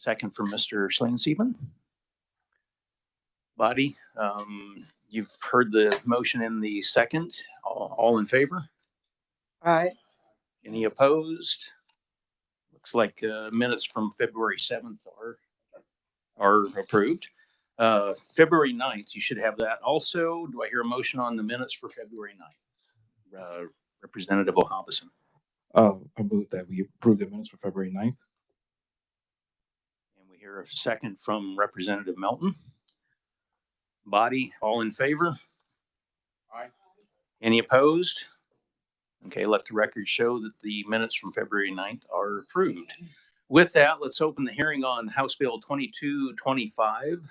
Second from Mr. Slane-Seaman. Body, you've heard the motion in the second. All in favor? Aye. Any opposed? Looks like minutes from February 7th are approved. February 9th, you should have that also. Do I hear a motion on the minutes for February 9th? Representative O'Halverson. I move that we approve the minutes for February 9th. And we hear a second from Representative Melton. Body, all in favor? Aye. Any opposed? Okay, let the record show that the minutes from February 9th are approved. With that, let's open the hearing on House Bill 2225,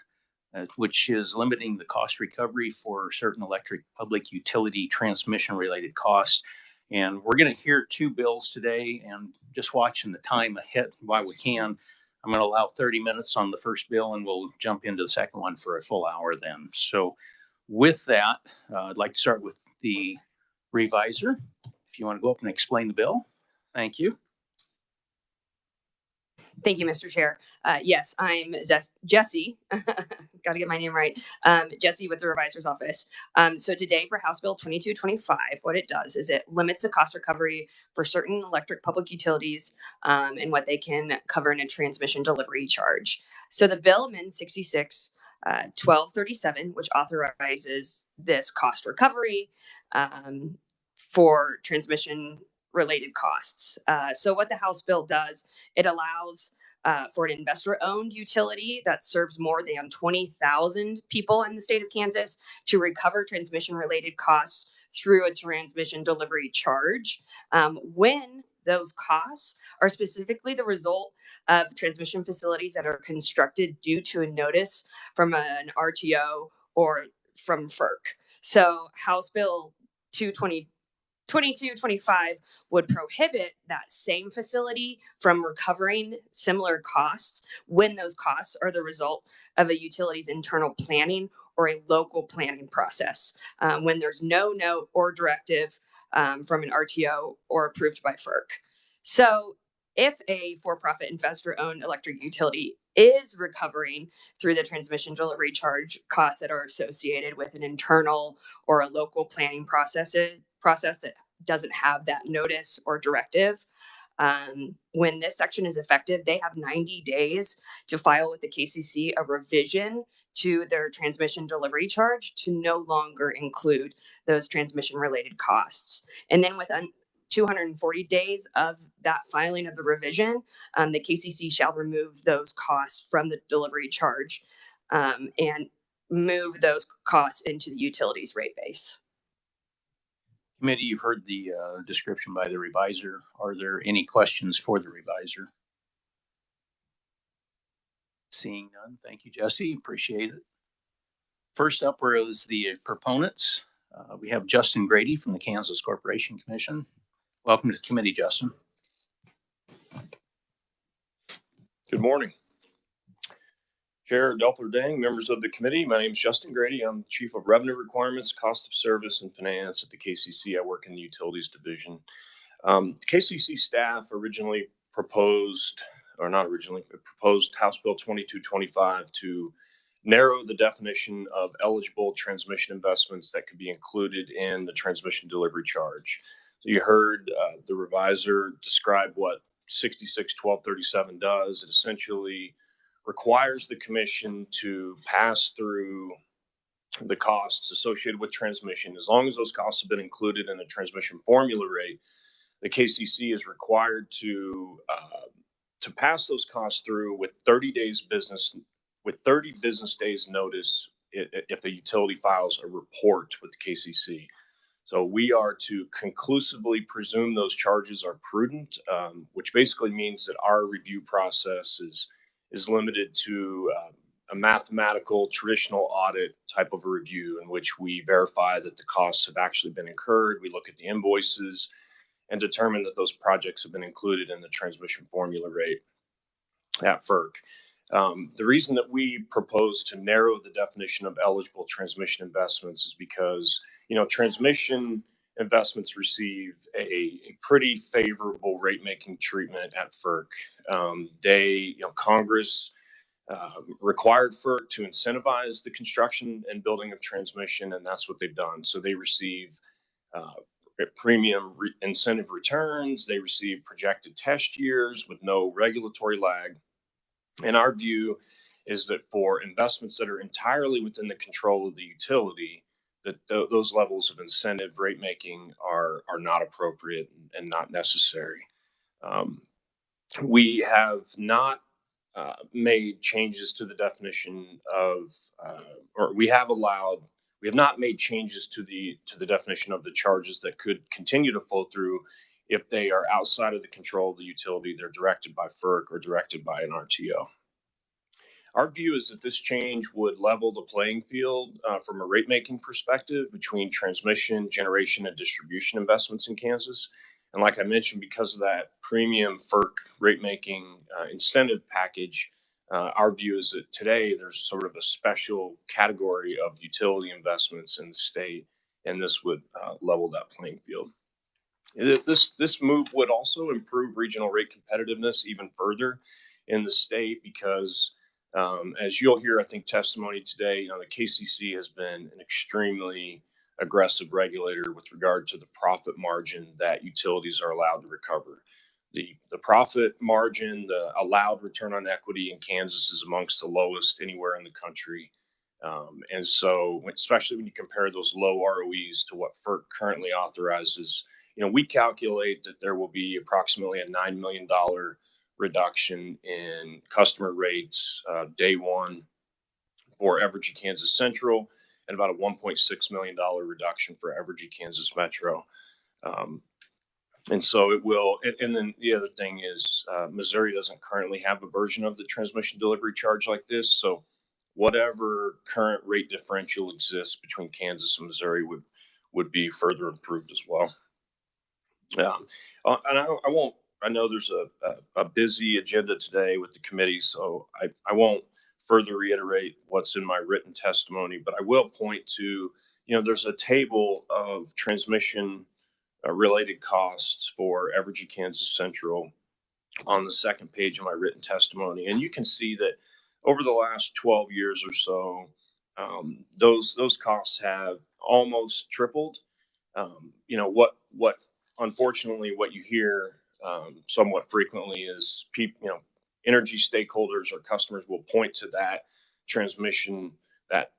which is limiting the cost recovery for certain electric public utility transmission related costs. And we're going to hear two bills today, and just watching the time ahead while we can, I'm going to allow 30 minutes on the first bill, and we'll jump into the second one for a full hour then. So with that, I'd like to start with the reviser. If you want to go up and explain the bill. Thank you. Thank you, Mr. Chair. Yes, I'm Jesse. Got to get my name right. Jesse with the Revisor's Office. So today for House Bill 2225, what it does is it limits the cost recovery for certain electric public utilities and what they can cover in a transmission delivery charge. So the bill amends 66 1237, which authorizes this cost recovery for transmission related costs. So what the House bill does, it allows for an investor-owned utility that serves more than 20,000 people in the state of Kansas to recover transmission-related costs through a transmission delivery charge when those costs are specifically the result of transmission facilities that are constructed due to a notice from an RTO or from FERC. So House Bill 2225 would prohibit that same facility from recovering similar costs when those costs are the result of a utility's internal planning or a local planning process, when there's no note or directive from an RTO or approved by FERC. So if a for-profit investor-owned electric utility is recovering through the transmission delivery charge costs that are associated with an internal or a local planning process that doesn't have that notice or directive, when this section is effective, they have 90 days to file with the KCC a revision to their transmission delivery charge to no longer include those transmission related costs. And then within 240 days of that filing of the revision, the KCC shall remove those costs from the delivery charge and move those costs into the utilities rate base. Committee, you've heard the description by the reviser. Are there any questions for the reviser? Seeing none. Thank you, Jesse. Appreciate it. First up is the proponents. We have Justin Grady from the Kansas Corporation Commission. Welcome to the committee, Justin. Good morning. Chair Doppler-Dang, members of the committee, my name is Justin Grady. I'm Chief of Revenue Requirements, Cost of Service, and Finance at the KCC. I work in the Utilities Division. KCC staff originally proposed House Bill 2225 to narrow the definition of eligible transmission investments that could be included in the transmission delivery charge. So you heard the reviser describe what 66-1237 does. It essentially requires the commission to pass through the costs associated with transmission. As long as those costs have been included in a transmission formula rate, the KCC is required to pass those costs through with 30 business days notice if a utility files a report with the KCC. So we are to conclusively presume those charges are prudent, which basically means that our review process is limited to a mathematical traditional audit type of a review in which we verify that the costs have actually been incurred. We look at the invoices and determine that those projects have been included in the transmission formula rate at FERC. The reason that we propose to narrow the definition of eligible transmission investments is because, transmission investments receive a pretty favorable rate making treatment at FERC. Congress required FERC to incentivize the construction and building of transmission, and that's what they've done. So they receive premium incentive returns. They receive projected test years with no regulatory lag. And our view is that for investments that are entirely within the control of the utility, that those levels of incentive rate making are not appropriate and not necessary. We have not made changes to the definition of, we have not made changes to the definition of the charges that could continue to flow through if they are outside of the control of the utility. They're directed by FERC or directed by an RTO. Our view is that this change would level the playing field from a rate-making perspective between transmission, generation, and distribution investments in Kansas. And like I mentioned, because of that premium FERC rate-making incentive package, our view is that today there's sort of a special category of utility investments in the state, and this would level that playing field. This move would also improve regional rate competitiveness even further in the state because as you'll hear, I think, testimony today, the KCC has been an extremely aggressive regulator with regard to the profit margin that utilities are allowed to recover. The profit margin, the allowed return on equity in Kansas is amongst the lowest anywhere in the country. And so, especially when you compare those low ROEs to what FERC currently authorizes, we calculate that there will be approximately a $9 million reduction in customer rates day one for Evergy Kansas Central, and about a $1.6 million reduction for Evergy Kansas Metro. And so it will, and then the other thing is Missouri doesn't currently have a version of the transmission delivery charge like this. So whatever current rate differential exists between Kansas and Missouri would be further improved as well. And I know there's a busy agenda today with the committee, so I won't further reiterate what's in my written testimony, but I will point to, there's a table of transmission related costs for Evergy Kansas Central on the second page of my written testimony. And you can see that over the last 12 years or so, those costs have almost tripled. What unfortunately, what you hear somewhat frequently is energy stakeholders or customers will point to that transmission, that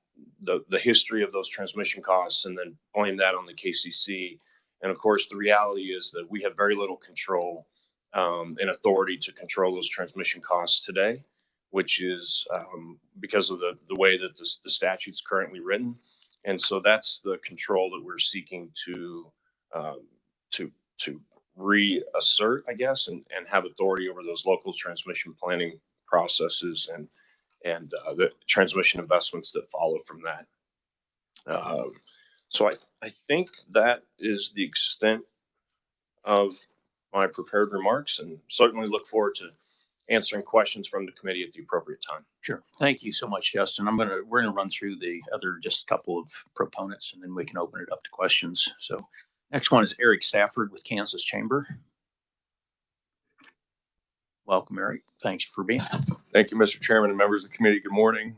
the history of those transmission costs, and then blame that on the KCC. And of course, the reality is that we have very little control and authority to control those transmission costs today, which is because of the way that the statute's currently written. And so that's the control that we're seeking to reassert, I guess, and have authority over those local transmission planning processes and the transmission investments that follow from that. So I think that is the extent of my prepared remarks, and certainly look forward to answering questions from the committee at the appropriate time. Sure. Thank you so much, Justin. We're gonna run through the other just couple of proponents, and then we can open it up to questions. So next one is Eric Stafford with Kansas Chamber. Welcome, Eric. Thanks for being here. Thank you, Mr. Chairman and members of the committee. Good morning.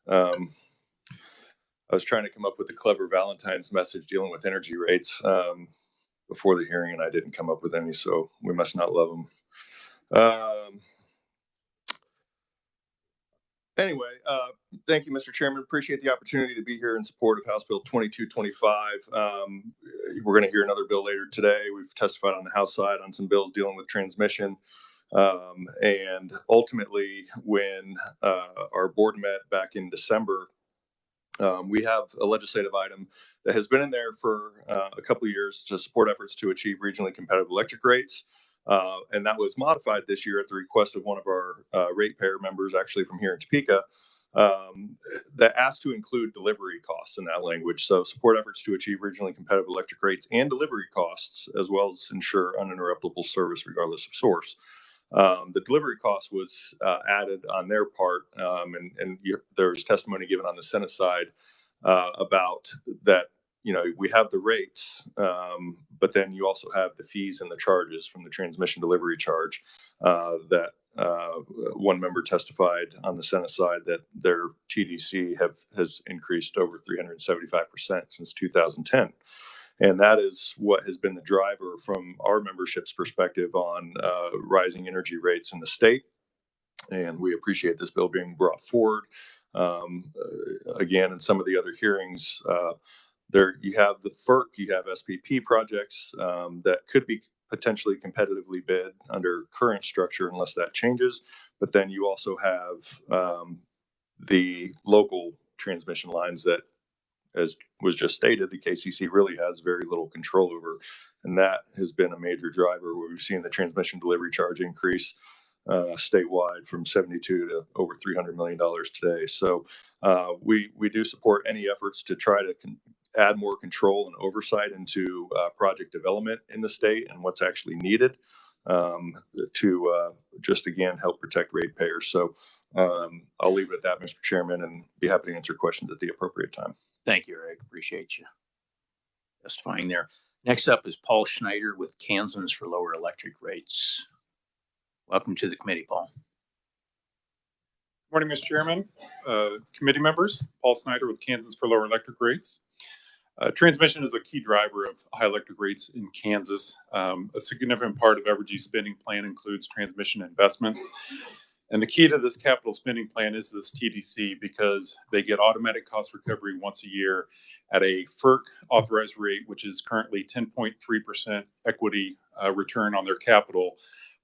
I was trying to come up with a clever Valentine's message dealing with energy rates before the hearing, and I didn't come up with any, so we must not love them. Anyway, thank you, Mr. Chairman. Appreciate the opportunity to be here in support of House Bill 2225. We're going to hear another bill later today. We've testified on the House side on some bills dealing with transmission. And ultimately, when our board met back in December, we have a legislative item that has been in there for a couple of years to support efforts to achieve regionally competitive electric rates. And that was modified this year at the request of one of our ratepayer members, actually from here in Topeka, that asked to include delivery costs in that language. So support efforts to achieve regionally competitive electric rates and delivery costs, as well as ensure uninterruptible service regardless of source. The delivery cost was added on their part, and there's testimony given on the Senate side about that we have the rates, but then you also have the fees and the charges from the transmission delivery charge that one member testified on the Senate side that their TDC has increased over 375% since 2010. And that is what has been the driver from our membership's perspective on rising energy rates in the state. And we appreciate this bill being brought forward. Again, in some of the other hearings, there you have the FERC, you have SPP projects that could be potentially competitively bid under current structure unless that changes. But then you also have the local transmission lines that, as was just stated, the KCC really has very little control over. And that has been a major driver where we've seen the transmission delivery charge increase statewide from 72 to over $300 million today. So we do support any efforts to try to add more control and oversight into project development in the state and what's actually needed to just, again, help protect ratepayers. So I'll leave it at that, Mr. Chairman, and be happy to answer questions at the appropriate time. Thank you, Eric. Appreciate you testifying there. Next up is Paul Schneider with Kansans for Lower Electric Rates. Welcome to the committee, Paul. Morning, Mr. Chairman, committee members. Paul Snyder with Kansas for Lower Electric Rates. Transmission is a key driver of high electric rates in Kansas. A significant part of Evergy's spending plan includes transmission investments. And the key to this capital spending plan is this TDC because they get automatic cost recovery once a year at a FERC authorized rate, which is currently 10.3% equity return on their capital.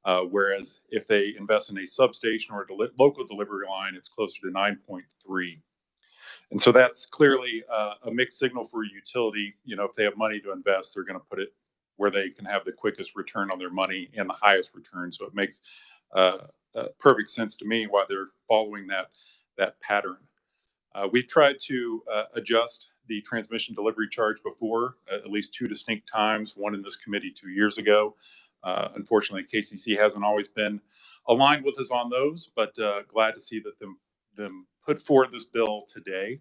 Whereas if they invest in a substation or a local delivery line, it's closer to 9.3. And so that's clearly a mixed signal for a utility. If they have money to invest, they're going to put it where they can have the quickest return on their money and the highest return. So it makes perfect sense to me why they're following that pattern. We've tried to adjust the transmission delivery charge before, at least 2 distinct times, one in this committee 2 years ago. Unfortunately, KCC hasn't always been aligned with us on those, but glad to see that them put forward this bill today.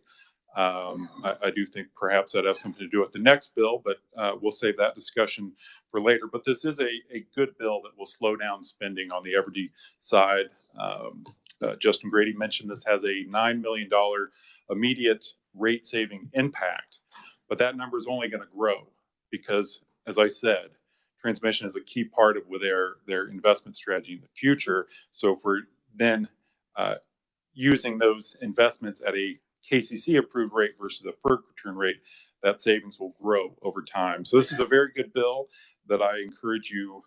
I do think perhaps that has something to do with the next bill, but we'll save that discussion for later. But this is a good bill that will slow down spending on the Evergy side. Justin Grady mentioned this has a $9 million immediate rate saving impact, but that number is only going to grow because, as I said, transmission is a key part of their investment strategy in the future. So for then using those investments at a KCC approved rate versus a FERC return rate, that savings will grow over time. So this is a very good bill that I encourage you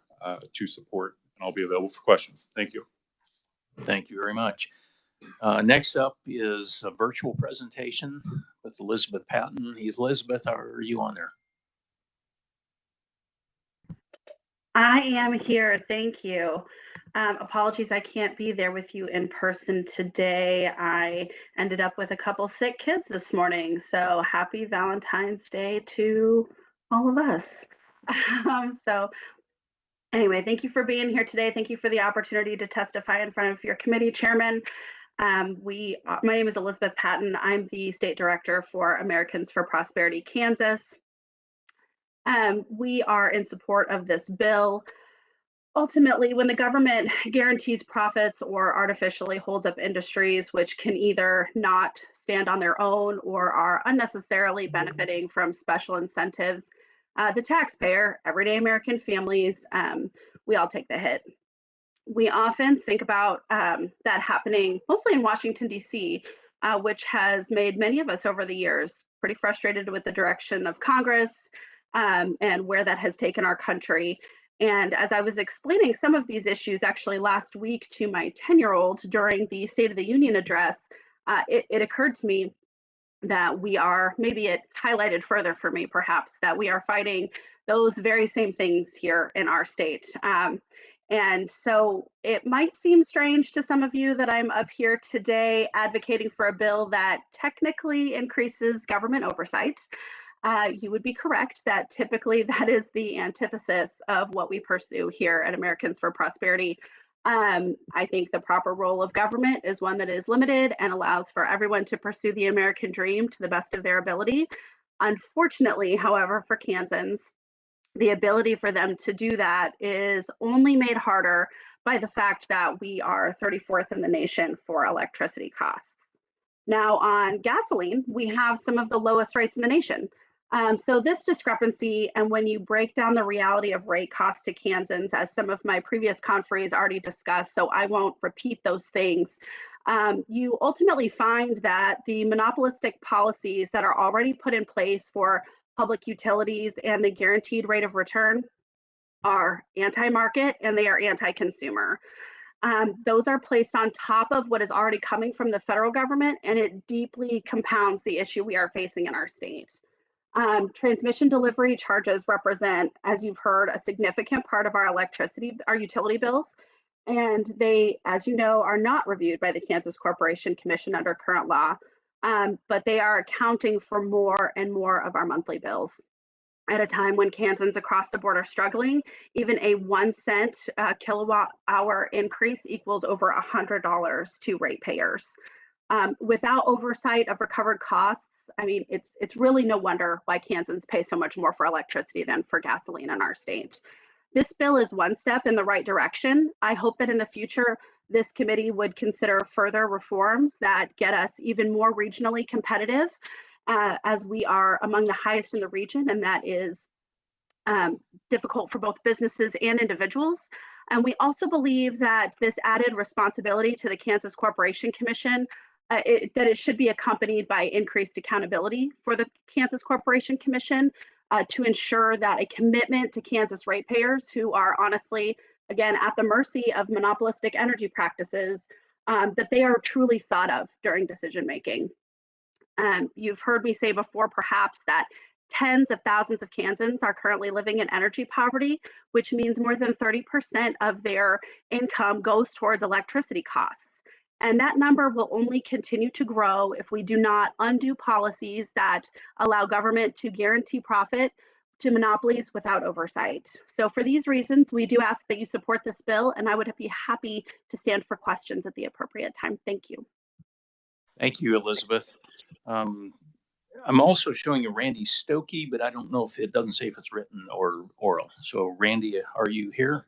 to support, and I'll be available for questions. Thank you. Thank you very much. Next up is a virtual presentation with Elizabeth Patton. Elizabeth, are you on there? I am here. Thank you. Apologies, I can't be there with you in person today. I ended up with a couple sick kids this morning. So happy Valentine's Day to all of us. So anyway, thank you for being here today. Thank you for the opportunity to testify in front of your committee, Chairman. My name is Elizabeth Patton. I'm the State Director for Americans for Prosperity, Kansas. We are in support of this bill. Ultimately, when the government guarantees profits or artificially holds up industries which can either not stand on their own or are unnecessarily benefiting from special incentives, the taxpayer, everyday American families, we all take the hit. We often think about that happening mostly in Washington, D.C., which has made many of us over the years pretty frustrated with the direction of Congress and where that has taken our country. And as I was explaining some of these issues actually last week to my 10-year-old during the State of the Union address, it occurred to me that we are, maybe it highlighted further for me perhaps, that we are fighting those very same things here in our state. And so it might seem strange to some of you that I'm up here today advocating for a bill that technically increases government oversight. You would be correct that typically that is the antithesis of what we pursue here at Americans for Prosperity. I think the proper role of government is one that is limited and allows for everyone to pursue the American dream to the best of their ability. Unfortunately, however, for Kansans, the ability for them to do that is only made harder by the fact that we are 34th in the nation for electricity costs. Now, on gasoline, we have some of the lowest rates in the nation. So this discrepancy, and when you break down the reality of rate costs to Kansans, as some of my previous conferees already discussed, so I won't repeat those things, you ultimately find that the monopolistic policies that are already put in place for public utilities and the guaranteed rate of return are anti-market and they are anti-consumer. Those are placed on top of what is already coming from the federal government, and it deeply compounds the issue we are facing in our state. Transmission delivery charges represent, as you've heard, a significant part of our utility bills, and they, as you know, are not reviewed by the Kansas Corporation Commission under current law, but they are accounting for more and more of our monthly bills. At a time when Kansans across the board are struggling, even a 1 cent kilowatt hour increase equals over $100 to ratepayers. Without oversight of recovered costs, I mean, it's really no wonder why Kansans pay so much more for electricity than for gasoline in our state. This bill is one step in the right direction. I hope that in the future, this committee would consider further reforms that get us even more regionally competitive, as we are among the highest in the region, and that is difficult for both businesses and individuals. And we also believe that this added responsibility to the Kansas Corporation Commission, that it should be accompanied by increased accountability for the Kansas Corporation Commission to ensure that a commitment to Kansas ratepayers, who are honestly, again, at the mercy of monopolistic energy practices, that they are truly thought of during decision making. You've heard me say before, perhaps, that tens of thousands of Kansans are currently living in energy poverty, which means more than 30% of their income goes towards electricity costs. And that number will only continue to grow if we do not undo policies that allow government to guarantee profit to monopolies without oversight. So for these reasons, we do ask that you support this bill, and I would be happy to stand for questions at the appropriate time. Thank you. Thank you, Elizabeth. I'm also showing a Randy Stokey, but I don't know if it doesn't say if it's written or oral. So Randy, are you here?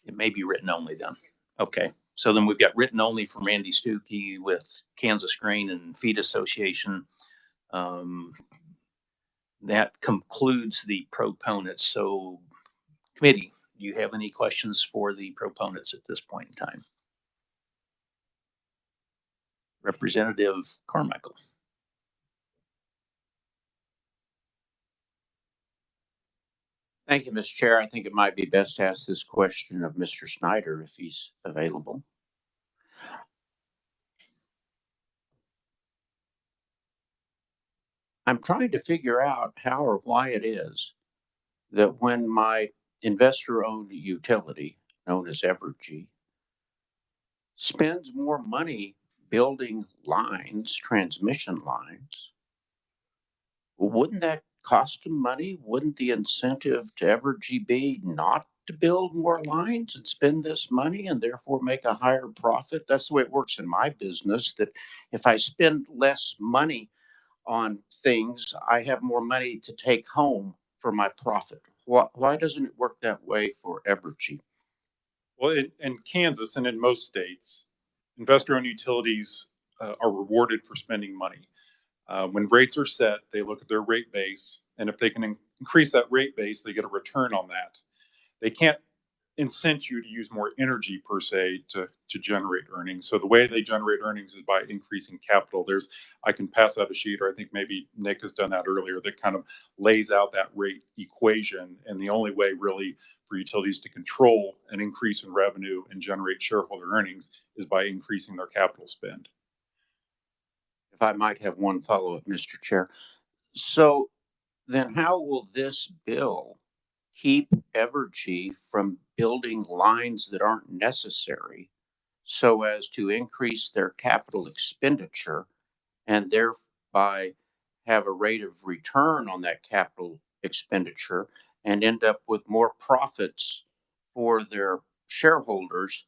It may be written only then. Okay. So then we've got written only from Randy Stokey with Kansas Grain and Feed Association. That concludes the proponents. So committee, do you have any questions for the proponents at this point in time? Representative Carmichael. Thank you, Mr. Chair. I think it might be best to ask this question of Mr. Snyder if he's available. I'm trying to figure out how or why it is that when my investor-owned utility, known as Evergy, spends more money building lines, transmission lines, wouldn't that cost them money? Wouldn't the incentive to Evergy be not to build more lines and spend this money and therefore make a higher profit? That's the way it works in my business, that if I spend less money on things, I have more money to take home for my profit. Why doesn't it work that way for Evergy? Well, in Kansas and in most states, investor-owned utilities are rewarded for spending money. When rates are set, they look at their rate base, and if they can increase that rate base, they get a return on that. They can't incent you to use more energy per se to generate earnings. So the way they generate earnings is by increasing capital. I can pass out a sheet, or I think maybe Nick has done that earlier, that kind of lays out that rate equation. And the only way really for utilities to control an increase in revenue and generate shareholder earnings is by increasing their capital spend. If I might have one follow-up, Mr. Chair. So then how will this bill keep Evergy from building lines that aren't necessary so as to increase their capital expenditure and thereby have a rate of return on that capital expenditure and end up with more profits for their shareholders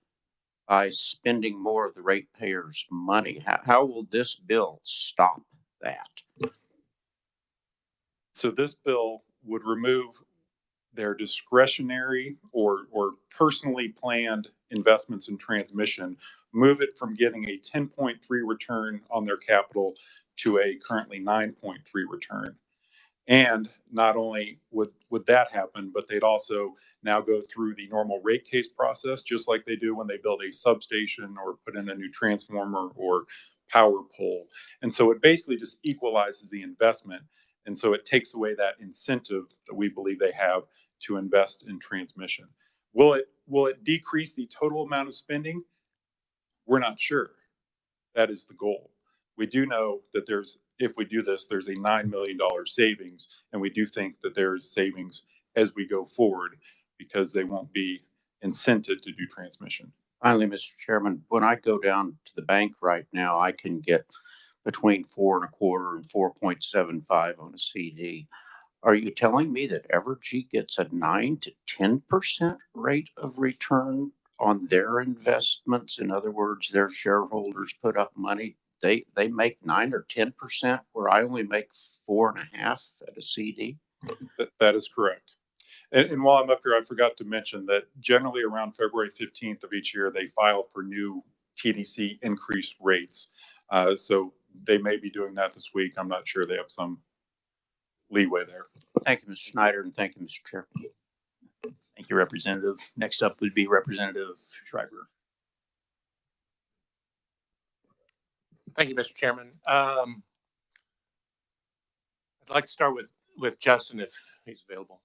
by spending more of the ratepayers' money? How will this bill stop that? So this bill would remove their discretionary or personally planned investments in transmission, move it from getting a 10.3 return on their capital to a currently 9.3 return. And not only would that happen, but they'd also now go through the normal rate case process, just like they do when they build a substation or put in a new transformer or power pole. And so it basically just equalizes the investment. And so it takes away that incentive that we believe they have to invest in transmission. Will it decrease the total amount of spending? We're not sure. That is the goal. We do know that if we do this, there's a $9 million savings, and we do think that there's savings as we go forward because they won't be incented to do transmission. Finally, Mr. Chairman, when I go down to the bank right now, I can get between 4.25% and 4.75% on a CD. Are you telling me that Evergy gets a 9 to 10% rate of return on their investments? In other words, their shareholders put up money. They make 9 or 10%, where I only make 4.5% at a CD. That is correct. And while I'm up here, I forgot to mention that generally around February 15th of each year, they file for new TDC increased rates. So they may be doing that this week. I'm not sure. They have some leeway there. Thank you, Mr. Snyder, and thank you, Mr. Chair. Thank you, Representative. Next up would be Representative Schreiber. Thank you, Mr. Chairman. I'd like to start with Justin, if he's available.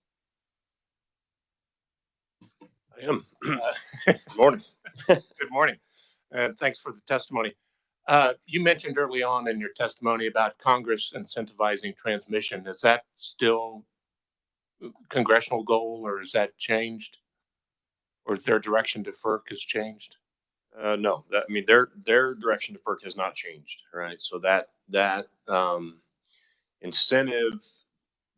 I am. Good morning. Good morning. Thanks for the testimony. You mentioned early on in your testimony about Congress incentivizing transmission. Is that still a congressional goal, or is that changed? Or is their direction to FERC has changed? No, their direction to FERC has not changed, right? So that incentive,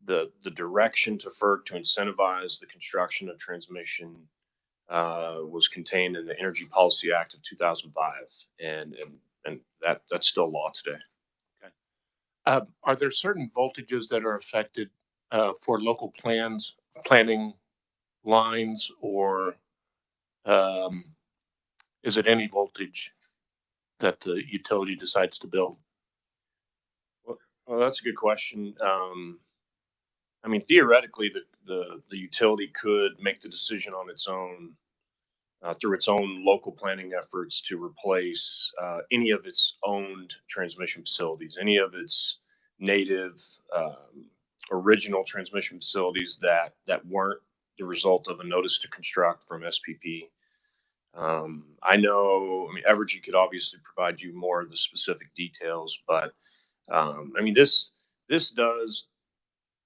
the direction to FERC to incentivize the construction of transmission was contained in the Energy Policy Act of 2005, and that's still law today. Okay. Are there certain voltages that are affected for local planning lines, or is it any voltage that the utility decides to build? Well, that's a good question. Theoretically, the utility could make the decision on its own through its own local planning efforts to replace any of its owned transmission facilities, any of its native original transmission facilities that weren't the result of a notice to construct from SPP. Evergy could obviously provide you more of the specific details, but this does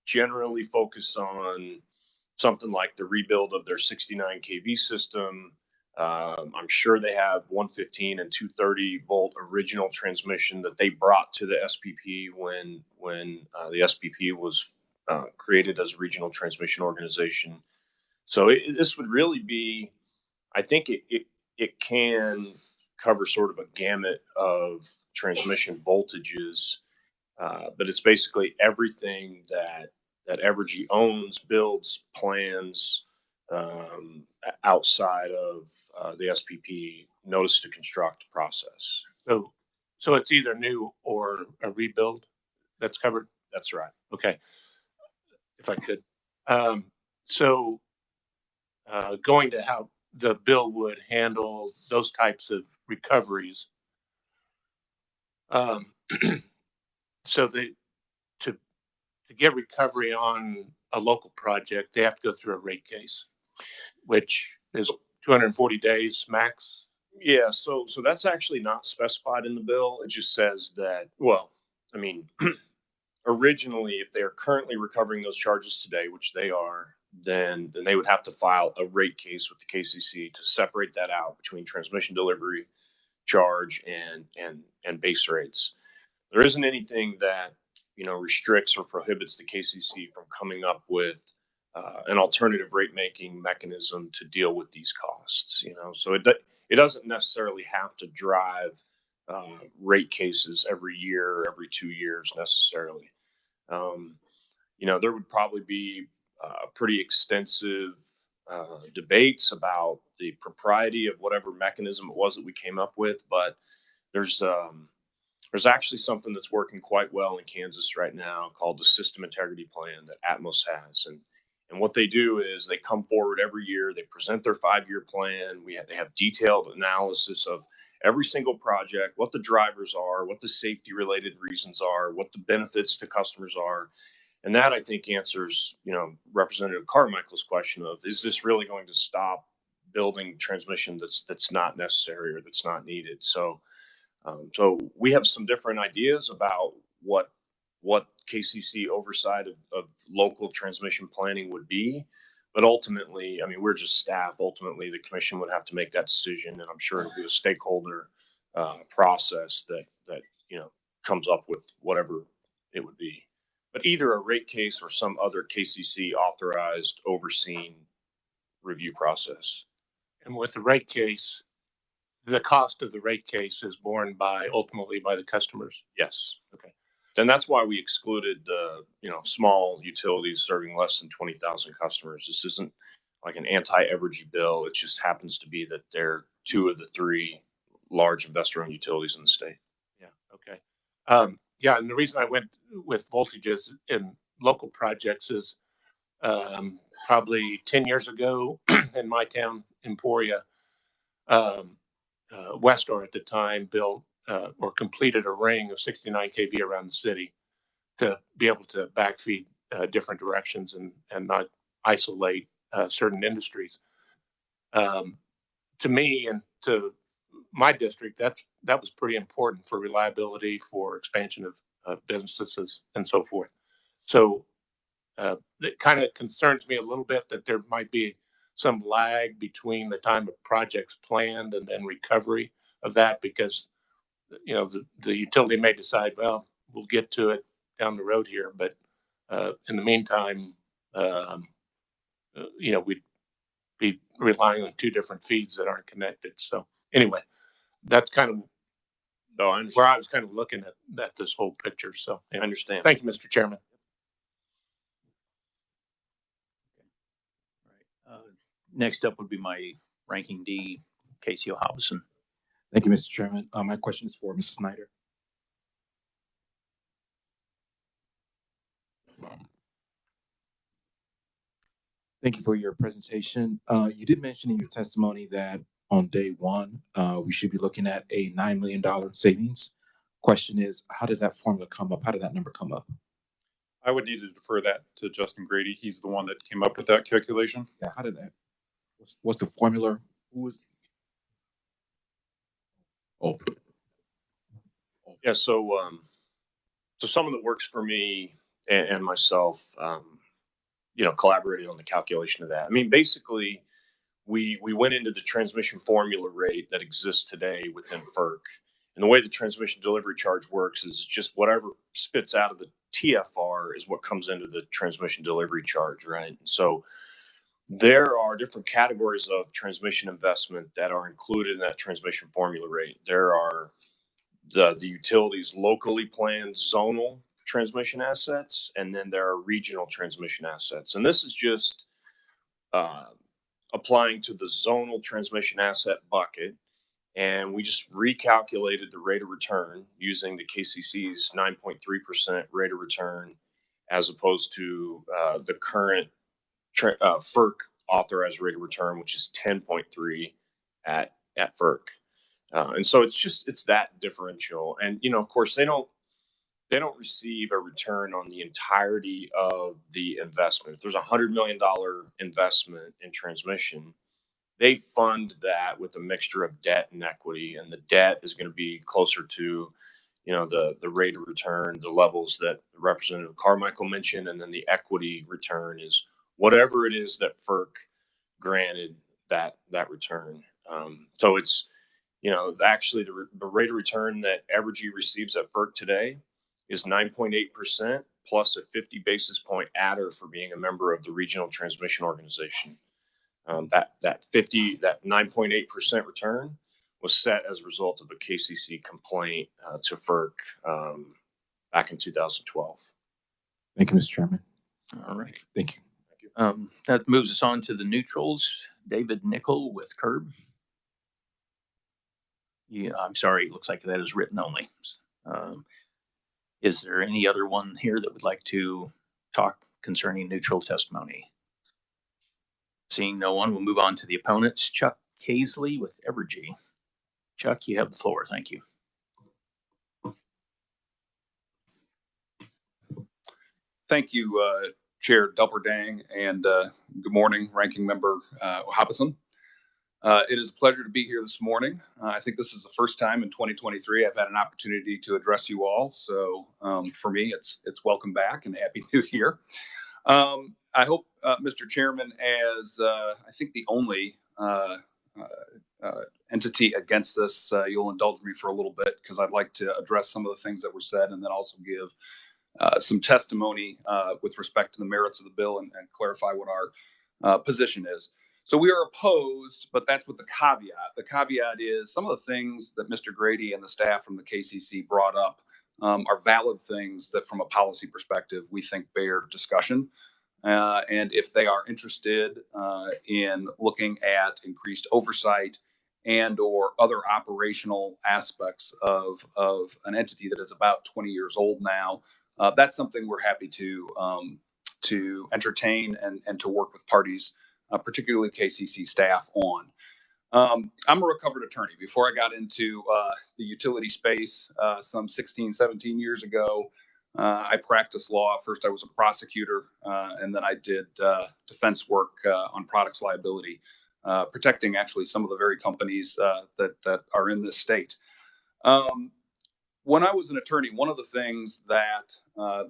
generally focus on something like the rebuild of their 69 kV system. I'm sure they have 115 and 230 volt original transmission that they brought to the SPP when the SPP was created as a regional transmission organization. So this would really be, I think it can cover sort of a gamut of transmission voltages, but it's basically everything that Evergy owns, builds, plans outside of the SPP notice to construct process. So it's either new or a rebuild that's covered? That's right. Okay. If I could. Going to how the bill would handle those types of recoveries. So to get recovery on a local project, they have to go through a rate case, which is 240 days max. Yeah, so that's actually not specified in the bill. It just says that, originally, if they are currently recovering those charges today, which they are, then they would have to file a rate case with the KCC to separate that out between transmission delivery charge and base rates. There isn't anything that restricts or prohibits the KCC from coming up with an alternative rate making mechanism to deal with these costs. So it doesn't necessarily have to drive rate cases every year or every 2 years necessarily. there would probably be pretty extensive debates about the propriety of whatever mechanism it was that we came up with. But there's actually something that's working quite well in Kansas right now called the System Integrity Plan that Atmos has. And what they do is they come forward every year, they present their 5-year plan. They have detailed analysis of every single project, what the drivers are, what the safety related reasons are, what the benefits to customers are. And that, I think, answers, Representative Carmichael's question of, is this really going to stop building transmission that's not necessary or that's not needed? So we have some different ideas about what KCC oversight of local transmission planning would be. But ultimately, I mean, we're just staff. Ultimately, the commission would have to make that decision. And I'm sure it'll be a stakeholder process that comes up with whatever it would be. But either a rate case or some other KCC authorized, overseen review process. And with the rate case, the cost of the rate case is borne ultimately by the customers. Yes. Okay. And that's why we excluded the, small utilities serving less than 20,000 customers. This isn't like an anti-Evergy bill. It just happens to be that they're 2 of the 3 large investor-owned utilities in the state. Yeah. Okay. And the reason I went with voltages in local projects is probably 10 years ago in my town, Emporia, Westar at the time built or completed a ring of 69 kV around the city to be able to backfeed different directions and not isolate certain industries. To me and to my district, that was pretty important for reliability, for expansion of businesses and so forth. So it kind of concerns me a little bit that there might be some lag between the time of projects planned and then recovery of that, because the utility may decide, well, we'll get to it down the road here, but in the meantime, we'd be relying on 2 different feeds that aren't connected. So anyway, that's kind of where I was kind of looking at this whole picture. So I understand. Thank you, Mr. Chairman. Next up would be my ranking D, Casey O'Hobson. Thank you, Mr. Chairman. My question is for Mrs. Snyder. Thank you for your presentation. You did mention in your testimony that on day 1, we should be looking at a $9 million savings. Question is, how did that formula come up? How did that number come up? I would need to defer that to Justin Grady. He's the one that came up with that calculation. Yeah, how did that? What's the formula? Who was? Yeah. So some of the works for me and myself, collaborated on the calculation of that. I mean, basically, we went into the transmission formula rate that exists today within FERC. And the way the transmission delivery charge works is just whatever spits out of the TFR is what comes into the transmission delivery charge, right? So there are different categories of transmission investment that are included in that transmission formula rate. There are the utilities locally planned zonal transmission assets, and then there are regional transmission assets. And this is just applying to the zonal transmission asset bucket. And we just recalculated the rate of return using the KCC's 9.3% rate of return, as opposed to the current FERC authorized rate of return, which is 10.3 at FERC. And so it's that differential. And, of course, they don't receive a return on the entirety of the investment. If there's $100 million investment in transmission, they fund that with a mixture of debt and equity, and the debt is going to be closer to, the rate of return, the levels that Representative Carmichael mentioned, and then the equity return is whatever it is that FERC granted that return. So it's, actually the rate of return that Evergy receives at FERC today is 9.8% plus a 50 basis point adder for being a member of the regional transmission organization. That 9.8% return was set as a result of a KCC complaint to FERC back in 2012. Thank you, Mr. Chairman. All right. Thank you. That moves us on to the neutrals. David Nickel with Curb. Yeah, I'm sorry. It looks like that is written only. Is there any other one here that would like to talk concerning neutral testimony? Seeing no one, we'll move on to the opponents. Chuck Casely with Evergy. Chuck, you have the floor. Thank you. Thank you, Chair Delperdang, and good morning, Ranking Member Hoppeson. It is a pleasure to be here this morning. I think this is the first time in 2023 I've had an opportunity to address you all. So for me, it's welcome back and Happy New Year. I hope, Mr. Chairman, as I think the only entity against this, you'll indulge me for a little bit because I'd like to address some of the things that were said and then also give some testimony with respect to the merits of the bill and clarify what our position is. So we are opposed, but that's with the caveat. The caveat is some of the things that Mr. Grady and the staff from the KCC brought up are valid things that from a policy perspective, we think bear discussion. And if they are interested in looking at increased oversight and or other operational aspects of an entity that is about 20 years old now, that's something we're happy to entertain and to work with parties, particularly KCC staff on. I'm a recovered attorney. Before I got into the utility space some 16, 17 years ago, I practiced law. First, I was a prosecutor, and then I did defense work on products liability, protecting actually some of the very companies that are in this state. When I was an attorney, one of the things that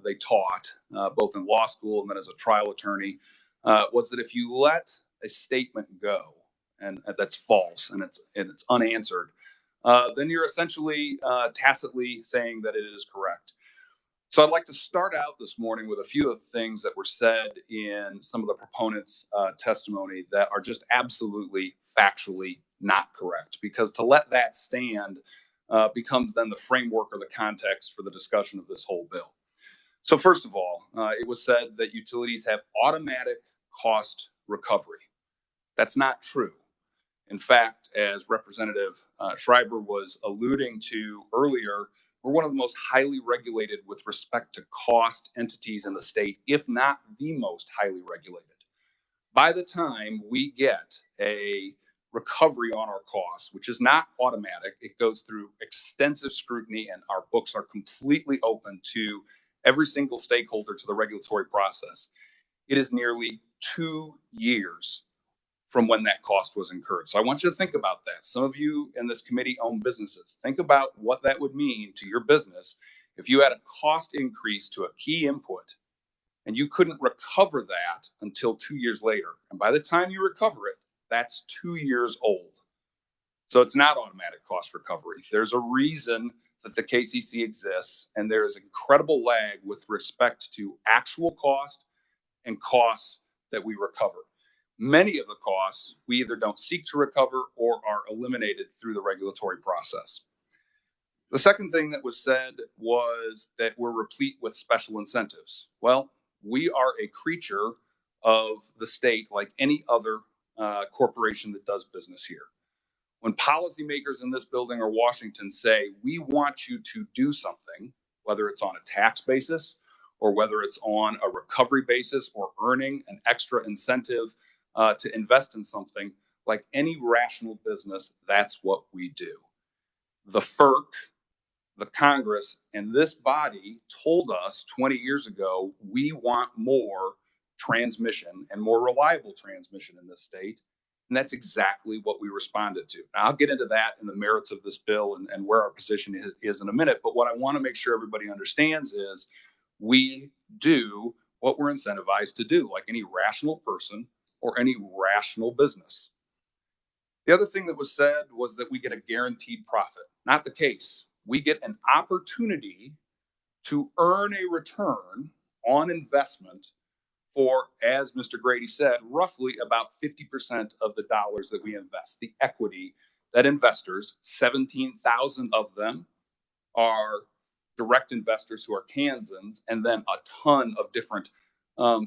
they taught, both in law school and then as a trial attorney, was that if you let a statement go, and that's false and it's unanswered, then you're essentially tacitly saying that it is correct. So I'd like to start out this morning with a few of the things that were said in some of the proponents' testimony that are just absolutely factually not correct, because to let that stand becomes then the framework or the context for the discussion of this whole bill. So first of all, it was said that utilities have automatic cost recovery. That's not true. In fact, as Representative Schreiber was alluding to earlier, we're one of the most highly regulated with respect to cost entities in the state, if not the most highly regulated. By the time we get a recovery on our costs, which is not automatic, it goes through extensive scrutiny, and our books are completely open to every single stakeholder to the regulatory process. It is nearly 2 years from when that cost was incurred. So I want you to think about that. Some of you in this committee own businesses. Think about what that would mean to your business if you had a cost increase to a key input and you couldn't recover that until 2 years later. And by the time you recover it, that's 2 years old. So it's not automatic cost recovery. There's a reason that the KCC exists, and there is incredible lag with respect to actual cost and costs that we recover. Many of the costs we either don't seek to recover or are eliminated through the regulatory process. The second thing that was said was that we're replete with special incentives. Well, we are a creature of the state like any other corporation that does business here. When policymakers in this building or Washington say, we want you to do something, whether it's on a tax basis or whether it's on a recovery basis or earning an extra incentive to invest in something, like any rational business, that's what we do. The FERC, the Congress, and this body told us 20 years ago, we want more transmission and more reliable transmission in this state. And that's exactly what we responded to. Now, I'll get into that in the merits of this bill and where our position is in a minute. But what I want to make sure everybody understands is we do what we're incentivized to do, like any rational person or any rational business. The other thing that was said was that we get a guaranteed profit. Not the case. We get an opportunity to earn a return on investment for, as Mr. Grady said, roughly about 50% of the dollars that we invest, the equity that investors, 17,000 of them are direct investors who are Kansans, and then a ton of different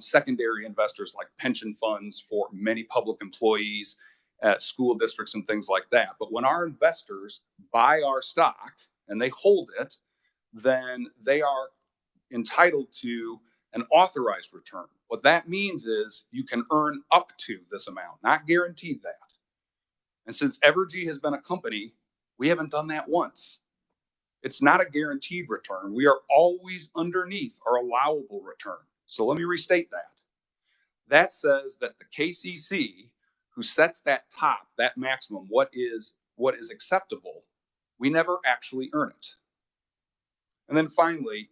secondary investors like pension funds for many public employees, school districts, and things like that. But when our investors buy our stock and they hold it, then they are entitled to an authorized return. What that means is you can earn up to this amount, not guaranteed that. And since Evergy has been a company, we haven't done that once. It's not a guaranteed return. We are always underneath our allowable return. So let me restate that. That says that the KCC, who sets that top, that maximum, what is acceptable, we never actually earn it. And then finally,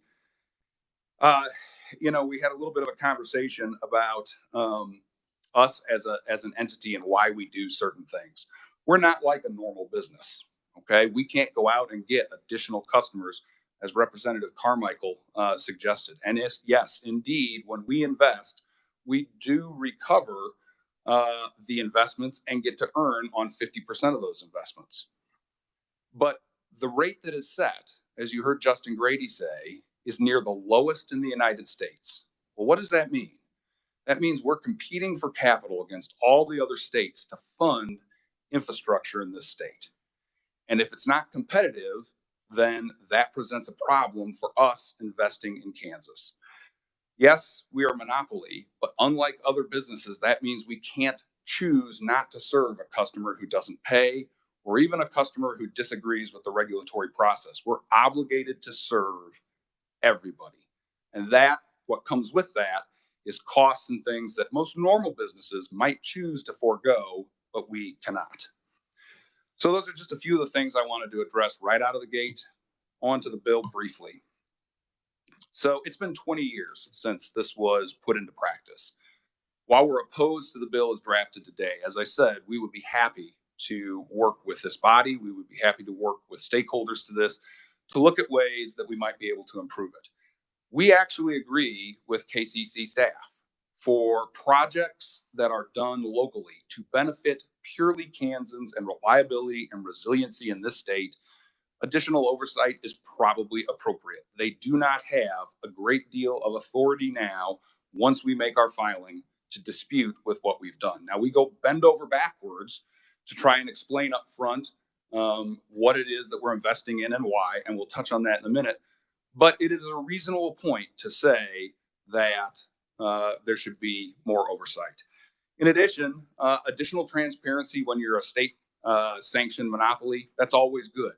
we had a little bit of a conversation about us as an entity and why we do certain things. We're not like a normal business, okay? We can't go out and get additional customers, as Representative Carmichael suggested. And yes, indeed, when we invest, we do recover the investments and get to earn on 50% of those investments. But the rate that is set, as you heard Justin Grady say, is near the lowest in the United States. Well, what does that mean? That means we're competing for capital against all the other states to fund infrastructure in this state. And if it's not competitive, then that presents a problem for us investing in Kansas. Yes, we are a monopoly, but unlike other businesses, that means we can't choose not to serve a customer who doesn't pay or even a customer who disagrees with the regulatory process. We're obligated to serve everybody. And what comes with that is costs and things that most normal businesses might choose to forego, but we cannot. So those are just a few of the things I wanted to address right out of the gate. Onto the bill briefly. So it's been 20 years since this was put into practice. While we're opposed to the bill as drafted today, as I said, we would be happy to work with this body. We would be happy to work with stakeholders to look at ways that we might be able to improve it. We actually agree with KCC staff for projects that are done locally to benefit purely Kansans and reliability and resiliency in this state. Additional oversight is probably appropriate. They do not have a great deal of authority now once we make our filing to dispute with what we've done. Now we go bend over backwards to try and explain up front what it is that we're investing in and why, and we'll touch on that in a minute. But it is a reasonable point to say that there should be more oversight. In addition, additional transparency when you're a state sanctioned monopoly, that's always good.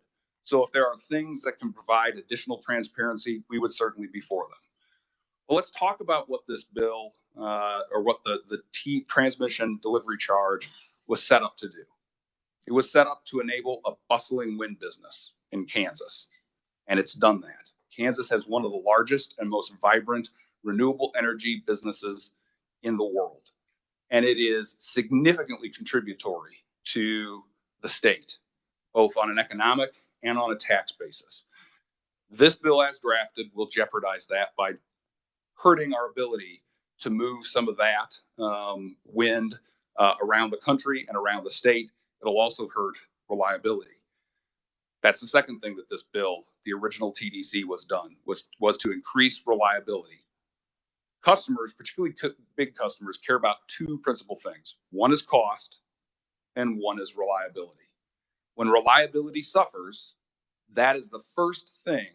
So if there are things that can provide additional transparency, we would certainly be for them. Well, let's talk about what this bill or what the transmission delivery charge was set up to do. It was set up to enable a bustling wind business in Kansas, and it's done that. Kansas has one of the largest and most vibrant renewable energy businesses in the world, and it is significantly contributory to the state, both on an economic and on a tax basis. This bill as drafted will jeopardize that by hurting our ability to move some of that wind around the country and around the state. It'll also hurt reliability. That's the second thing that this bill, the original TDC, was to increase reliability. Customers, particularly big customers, care about two principal things. One is cost and one is reliability. When reliability suffers, that is the first thing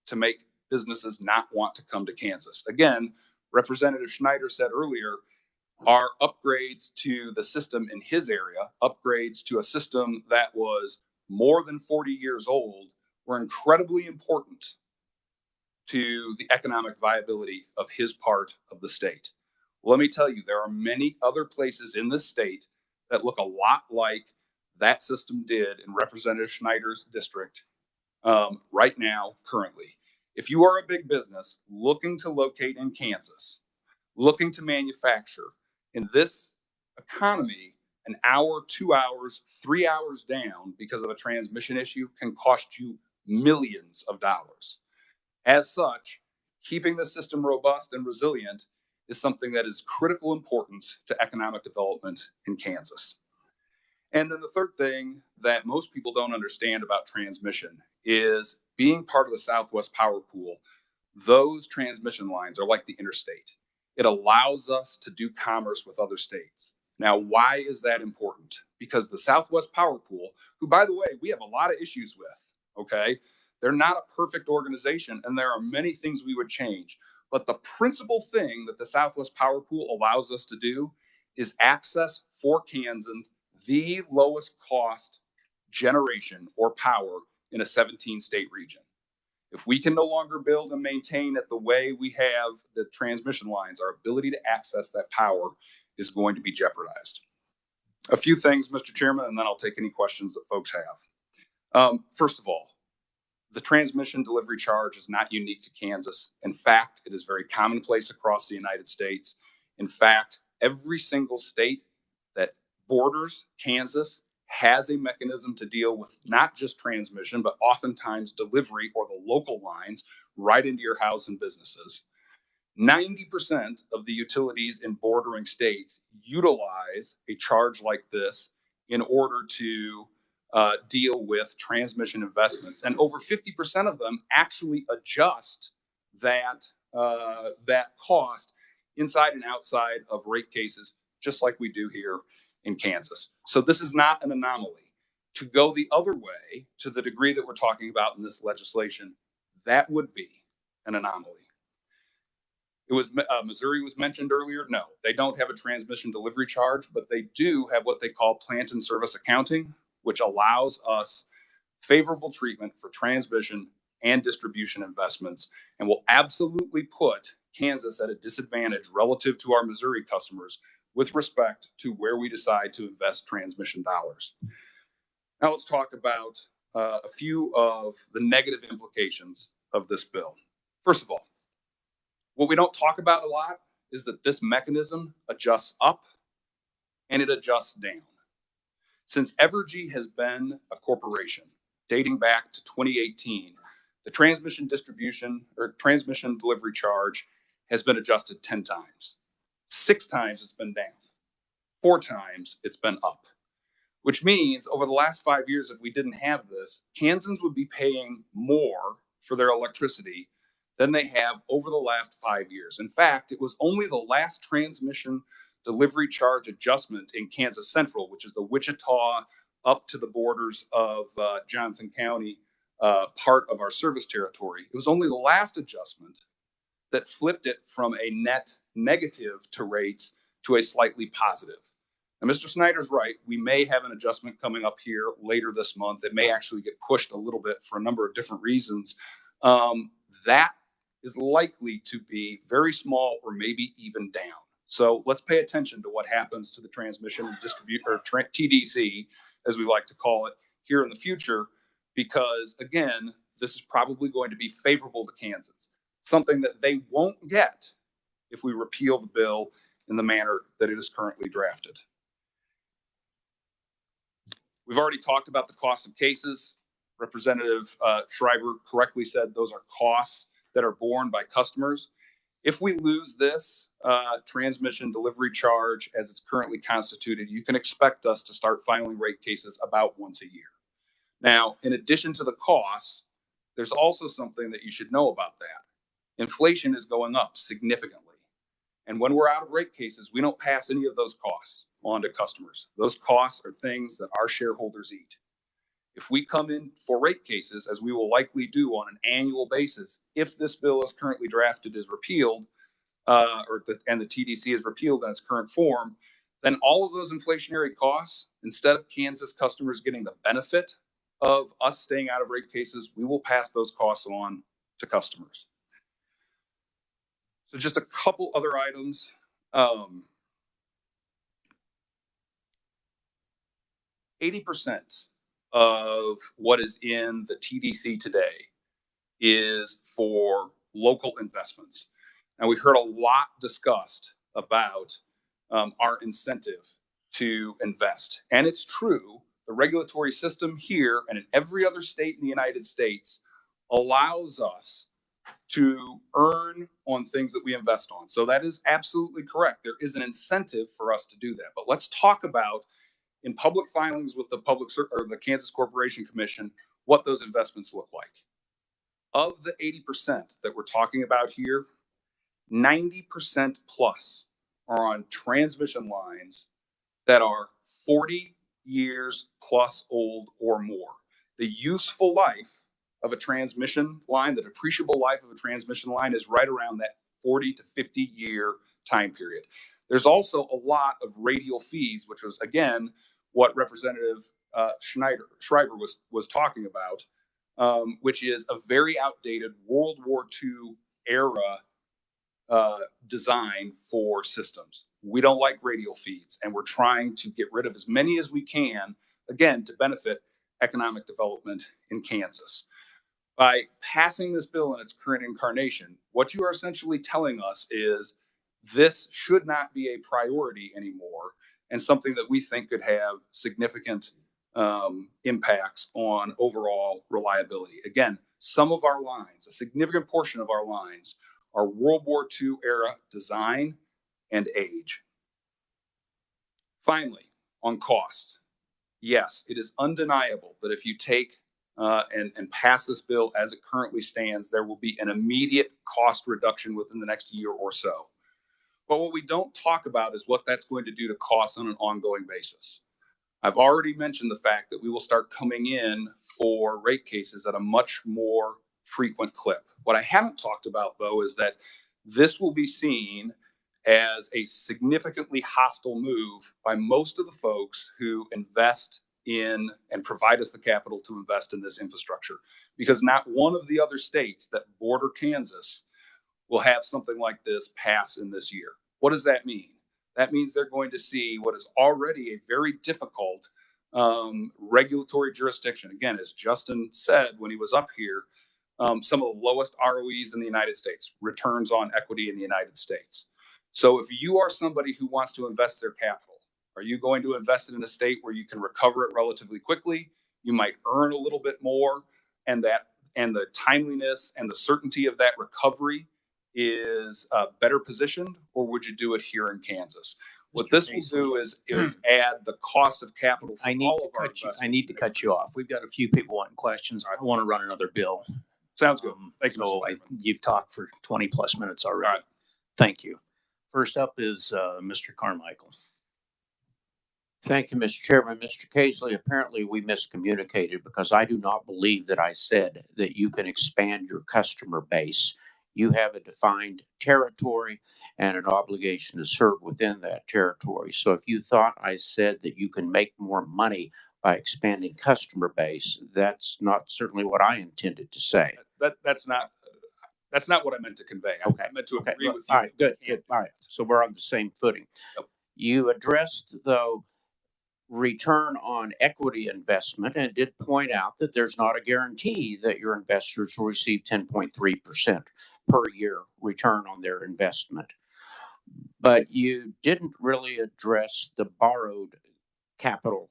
to make businesses not want to come to Kansas. Again, Representative Schneider said earlier, our upgrades to the system in his area, upgrades to a system that was more than 40 years old, were incredibly important to the economic viability of his part of the state. Let me tell you, there are many other places in this state that look a lot like that system did in Representative Schneider's district right now, currently. If you are a big business looking to locate in Kansas, looking to manufacture, in this economy, an hour, 2 hours, 3 hours down because of a transmission issue can cost you millions of dollars. As such, keeping the system robust and resilient is something that is critical importance to economic development in Kansas. And then the third thing that most people don't understand about transmission is being part of the Southwest Power Pool. Those transmission lines are like the interstate. It allows us to do commerce with other states. Now, why is that important? Because the Southwest Power Pool, who, by the way, we have a lot of issues with, okay? They're not a perfect organization, and there are many things we would change. But the principal thing that the Southwest Power Pool allows us to do is access for Kansans the lowest cost generation or power in a 17-state region. If we can no longer build and maintain it the way we have the transmission lines, our ability to access that power is going to be jeopardized. A few things, Mr. Chairman, and then I'll take any questions that folks have. First of all, the transmission delivery charge is not unique to Kansas. In fact, it is very commonplace across the United States. In fact, every single state that borders Kansas has a mechanism to deal with not just transmission, but oftentimes delivery or the local lines right into your house and businesses. 90% of the utilities in bordering states utilize a charge like this in order to deal with transmission investments. And over 50% of them actually adjust that cost inside and outside of rate cases, just like we do here in Kansas. So this is not an anomaly. To go the other way, to the degree that we're talking about in this legislation, that would be an anomaly. It was Missouri was mentioned earlier. No, they don't have a transmission delivery charge, but they do have what they call plant and service accounting, which allows us favorable treatment for transmission and distribution investments, and will absolutely put Kansas at a disadvantage relative to our Missouri customers with respect to where we decide to invest transmission dollars. Now let's talk about a few of the negative implications of this bill. First of all, what we don't talk about a lot is that this mechanism adjusts up and it adjusts down. Since Evergy has been a corporation dating back to 2018, the transmission distribution or transmission delivery charge has been adjusted 10 times. 6 times it's been down. 4 times it's been up, which means over the last 5 years, if we didn't have this, Kansans would be paying more for their electricity than they have over the last 5 years. In fact, it was only the last transmission delivery charge adjustment in Kansas Central, which is the Wichita up to the borders of Johnson County, part of our service territory. It was only the last adjustment that flipped it from a net negative to rates to a slightly positive. Now, Mr. Snyder's right. We may have an adjustment coming up here later this month. It may actually get pushed a little bit for a number of different reasons. That is likely to be very small or maybe even down. So let's pay attention to what happens to the transmission and distribute or TDC, as we like to call it, here in the future, because again, this is probably going to be favorable to Kansas, something that they won't get if we repeal the bill in the manner that it is currently drafted. We've already talked about the cost of cases. Representative Schreiber correctly said those are costs that are borne by customers. If we lose this transmission delivery charge as it's currently constituted, you can expect us to start filing rate cases about once a year. Now, in addition to the costs, there's also something that you should know about that. Inflation is going up significantly. And when we're out of rate cases, we don't pass any of those costs on to customers. Those costs are things that our shareholders eat. If we come in for rate cases, as we will likely do on an annual basis, if this bill as currently drafted is repealed, and the TDC is repealed in its current form, then all of those inflationary costs, instead of Kansas customers getting the benefit of us staying out of rate cases, we will pass those costs on to customers. So just a couple other items. 80% of what is in the TDC today is for local investments. And we heard a lot discussed about our incentive to invest. And it's true, the regulatory system here and in every other state in the United States allows us to earn on things that we invest on. So that is absolutely correct. There is an incentive for us to do that. But let's talk about, in public filings with the the Kansas Corporation Commission, what those investments look like. Of the 80% that we're talking about here, 90% plus are on transmission lines that are 40 years plus old or more. The useful life of a transmission line, the depreciable life of a transmission line, is right around that 40 to 50 year time period. There's also a lot of radial fees, which was, again, what Representative Schreiber was talking about, which is a very outdated World War II era design for systems. We don't like radial feeds, and we're trying to get rid of as many as we can, again, to benefit economic development in Kansas. By passing this bill in its current incarnation, what you are essentially telling us is this should not be a priority anymore, and something that we think could have significant impacts on overall reliability. Again, some of our lines, a significant portion of our lines, are World War II era design and age. Finally, on cost, yes, it is undeniable that if you take and pass this bill as it currently stands, there will be an immediate cost reduction within the next year or so. But what we don't talk about is what that's going to do to costs on an ongoing basis. I've already mentioned the fact that we will start coming in for rate cases at a much more frequent clip. What I haven't talked about, though, is that this will be seen as a significantly hostile move by most of the folks who invest in and provide us the capital to invest in this infrastructure, because not one of the other states that border Kansas will have something like this pass in this year. What does that mean? That means they're going to see what is already a very difficult regulatory jurisdiction. Again, as Justin said when he was up here, some of the lowest ROEs in the United States, returns on equity in the United States. So if you are somebody who wants to invest their capital, are you going to invest it in a state where you can recover it relatively quickly? You might earn a little bit more, and the timeliness and the certainty of that recovery is better positioned, or would you do it here in Kansas? What this will do is add the cost of capital for all of our investments. I need to cut you off. We've got a few people wanting questions. I want to run another bill. Sounds good. Thank you, So Mr. Chairman. you've talked for 20 plus minutes already. All right. Thank you. First up is Mr. Carmichael. Thank you, Mr. Chairman. Mr. Casely, apparently we miscommunicated, because I do not believe that I said that you can expand your customer base. You have a defined territory and an obligation to serve within that territory. So if you thought I said that you can make more money by expanding customer base, that's not certainly what I intended to say. That's not what I meant to convey. Okay. I meant to agree with you. All right, good. All right. So we're on the same footing. Yep. You addressed, though, return on equity investment, and did point out that there's not a guarantee that your investors will receive 10.3% per year return on their investment. But you didn't really address the borrowed capital.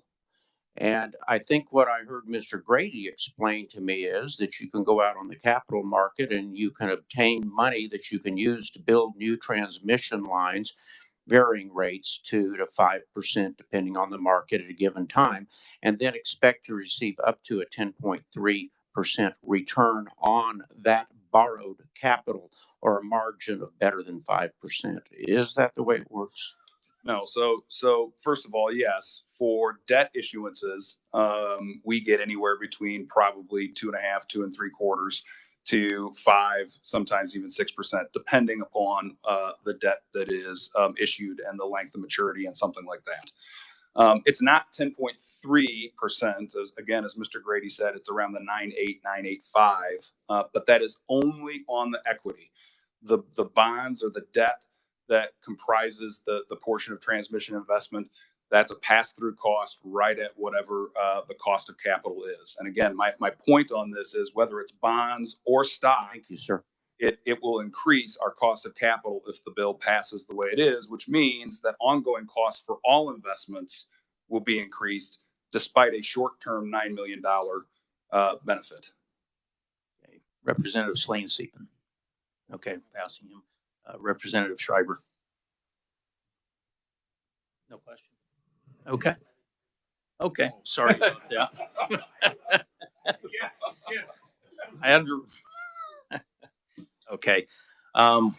And I think what I heard Mr. Grady explain to me is that you can go out on the capital market and you can obtain money that you can use to build new transmission lines, varying rates 2 to 5%, depending on the market at a given time, and then expect to receive up to a 10.3% return on that borrowed capital, or a margin of better than 5%. Is that the way it works? No. So first of all, yes, for debt issuances, we get anywhere between probably 2.5%, 2 3/4 to 5%, sometimes even 6%, depending upon the debt that is issued and the length of maturity and something like that. It's not 10.3%, as Mr. Grady said, it's around the 9.8, 9.85, but that is only on the equity. The bonds or the debt that comprises the portion of transmission investment, that's a pass-through cost right at whatever the cost of capital is. And again, my point on this is whether it's bonds or stock, Thank you, sir. It will increase our cost of capital if the bill passes the way it is, which means that ongoing costs for all investments will be increased despite a short-term $9 million benefit. Okay. Representative Slane-Siepen. Okay, passing him. Representative Schreiber. No question. Okay. Sorry about that. Okay.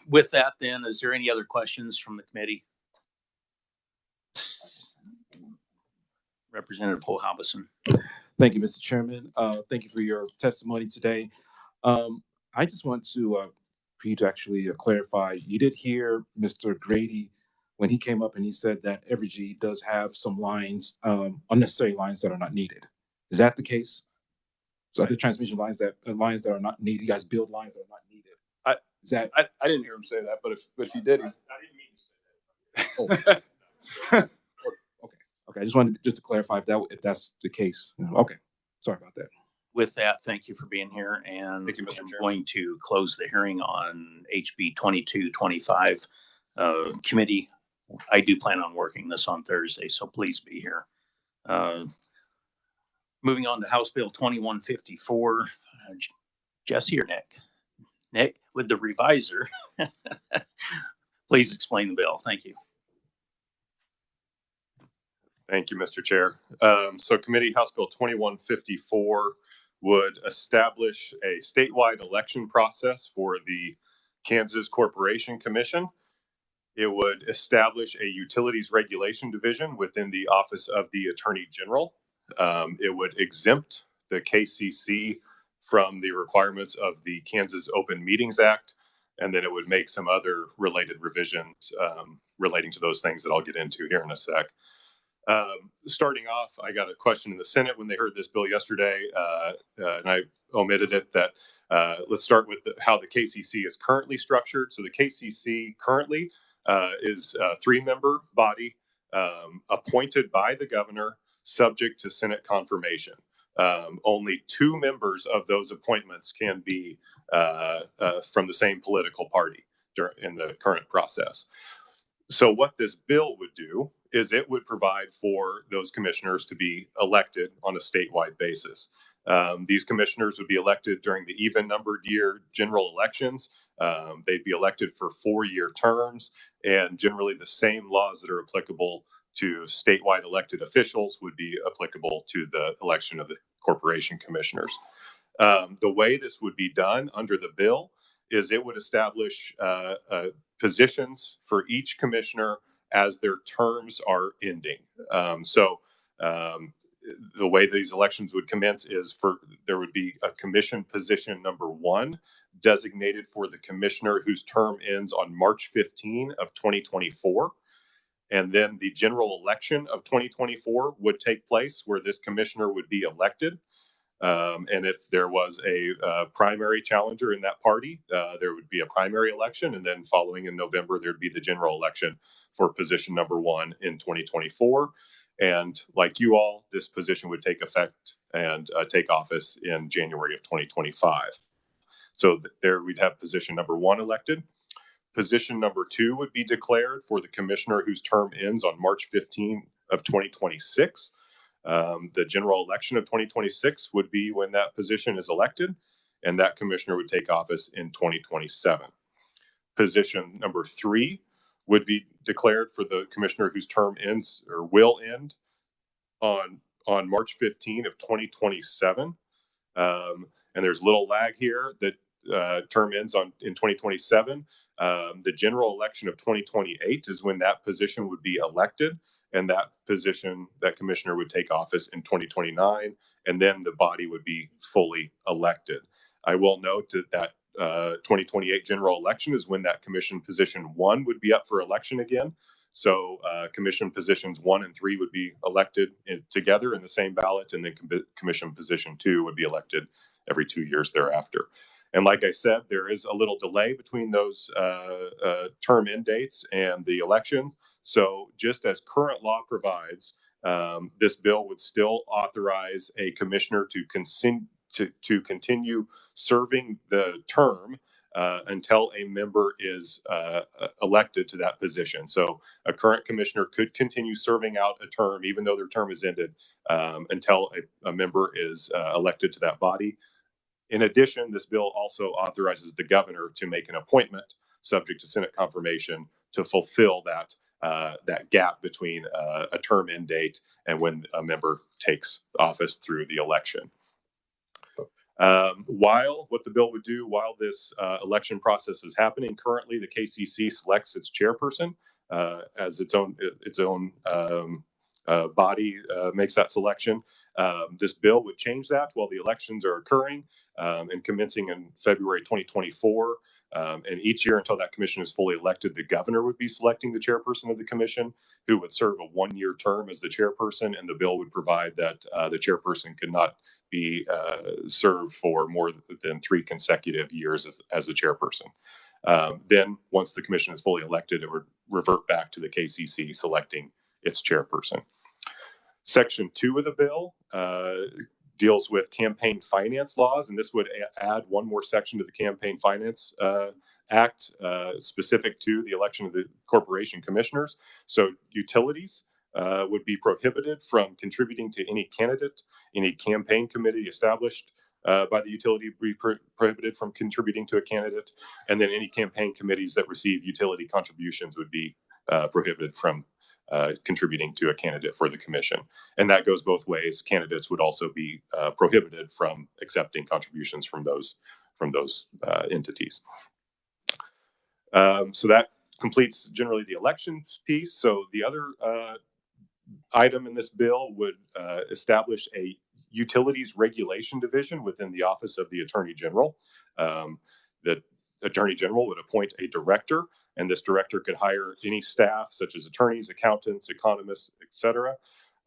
With that, then, is there any other questions from the committee? Representative Hohabison. Thank you, Mr. Chairman. Thank you for your testimony today. I just want to for you to actually clarify. You did hear Mr. Grady when he came up and he said that Evergy does have some lines, unnecessary lines that are not needed. Is that the case? So other transmission lines that are not needed. You guys build lines that are not needed. Is that? I didn't hear him say that, but if he did, I didn't mean to say that. Oh. Okay. I just wanted to clarify if that's the case. Okay. Sorry about that. With that, thank you for being here, and Thank you, Mr. I'm Chairman. going to close the hearing on HB 2225. Committee, I do plan on working this on Thursday, so please be here. Moving on to House Bill 2154. Jesse or Nick? Nick, with the revisor. Please explain the bill. Thank you. Thank you, Mr. Chair. So committee, House Bill 2154 would establish a statewide election process for the Kansas Corporation Commission. It would establish a utilities regulation division within the Office of the Attorney General. It would exempt the KCC from the requirements of the Kansas Open Meetings Act, and then it would make some other related revisions relating to those things that I'll get into here in a sec. Starting off, I got a question in the Senate when they heard this bill yesterday, and I omitted it, that let's start with how the KCC is currently structured. So the KCC currently is a 3-member body appointed by the governor, subject to Senate confirmation. Only 2 members of those appointments can be from the same political party in the current process. So what this bill would do is it would provide for those commissioners to be elected on a statewide basis. These commissioners would be elected during the even-numbered year general elections. They'd be elected for 4-year terms, and generally the same laws that are applicable to statewide elected officials would be applicable to the election of the corporation commissioners. The way this would be done under the bill is it would establish positions for each commissioner as their terms are ending. The way these elections would commence is there would be a commission position number 1 designated for the commissioner whose term ends on March 15 of 2024. And then the general election of 2024 would take place where this commissioner would be elected. And if there was a primary challenger in that party, there would be a primary election. And then following in November, there'd be the general election for position number 1 in 2024. And like you all, this position would take effect and take office in January of 2025. So there we'd have position number 1 elected. Position number 2 would be declared for the commissioner whose term ends on March 15 of 2026. The general election of 2026 would be when that position is elected, and that commissioner would take office in 2027. Position number 3 would be declared for the commissioner whose term ends or will end on March 15 of 2027. And there's a little lag here that term ends in 2027. The general election of 2028 is when that position would be elected, and that commissioner would take office in 2029, and then the body would be fully elected. I will note that 2028 general election is when that commission position 1 would be up for election again. So commission positions 1 and 3 would be elected together in the same ballot, and then commission position 2 would be elected every 2 years thereafter. And like I said, there is a little delay between those term end dates and the elections. So just as current law provides, this bill would still authorize a commissioner to continue serving the term until a member is elected to that position. So a current commissioner could continue serving out a term, even though their term is ended, until a member is elected to that body. In addition, this bill also authorizes the governor to make an appointment subject to Senate confirmation to fulfill that gap between a term end date and when a member takes office through the election. What the bill would do while this election process is happening, currently the KCC selects its chairperson as its own body makes that selection. This bill would change that while the elections are occurring and commencing in February 2024. And each year until that commission is fully elected, the governor would be selecting the chairperson of the commission, who would serve a one-year term as the chairperson. And the bill would provide that the chairperson could not be served for more than 3 consecutive years as the chairperson. Then, once the commission is fully elected, it would revert back to the KCC selecting its chairperson. Section 2 of the bill deals with campaign finance laws, and this would add one more section to the Campaign Finance Act specific to the election of the corporation commissioners. So utilities would be prohibited from contributing to any candidate. Any campaign committee established by the utility would be prohibited from contributing to a candidate, and then any campaign committees that receive utility contributions would be prohibited from contributing to a candidate for the commission. And that goes both ways. Candidates would also be prohibited from accepting contributions from those entities. So that completes generally the elections piece. So the other item in this bill would establish a utilities regulation division within the Office of the Attorney General. The Attorney General would appoint a director, and this director could hire any staff, such as attorneys, accountants, economists, etc.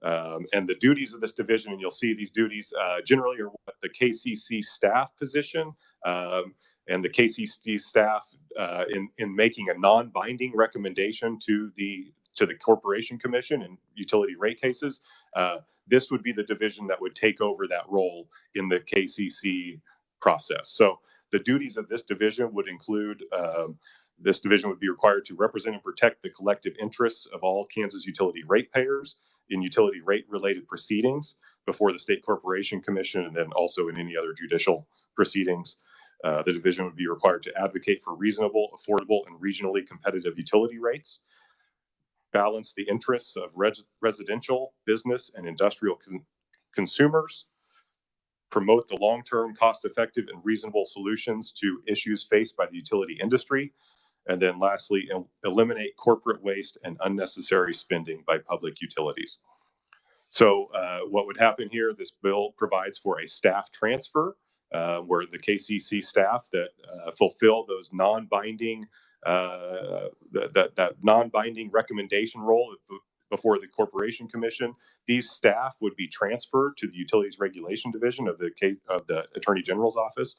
And the duties of this division, and you'll see these duties generally are what the KCC staff position, and the KCC staff in making a non-binding recommendation to the Corporation Commission in utility rate cases. This would be the division that would take over that role in the KCC process. So the duties of this division would include this division would be required to represent and protect the collective interests of all Kansas utility ratepayers in utility rate related proceedings before the State Corporation Commission, and then also in any other judicial proceedings. The division would be required to advocate for reasonable, affordable, and regionally competitive utility rates, balance the interests of residential, business, and industrial consumers, promote the long-term, cost-effective, and reasonable solutions to issues faced by the utility industry, and then lastly, eliminate corporate waste and unnecessary spending by public utilities. So what would happen here, this bill provides for a staff transfer where the KCC staff that fulfill those non-binding, that non-binding recommendation role before the Corporation Commission, these staff would be transferred to the Utilities Regulation Division of the Attorney General's office.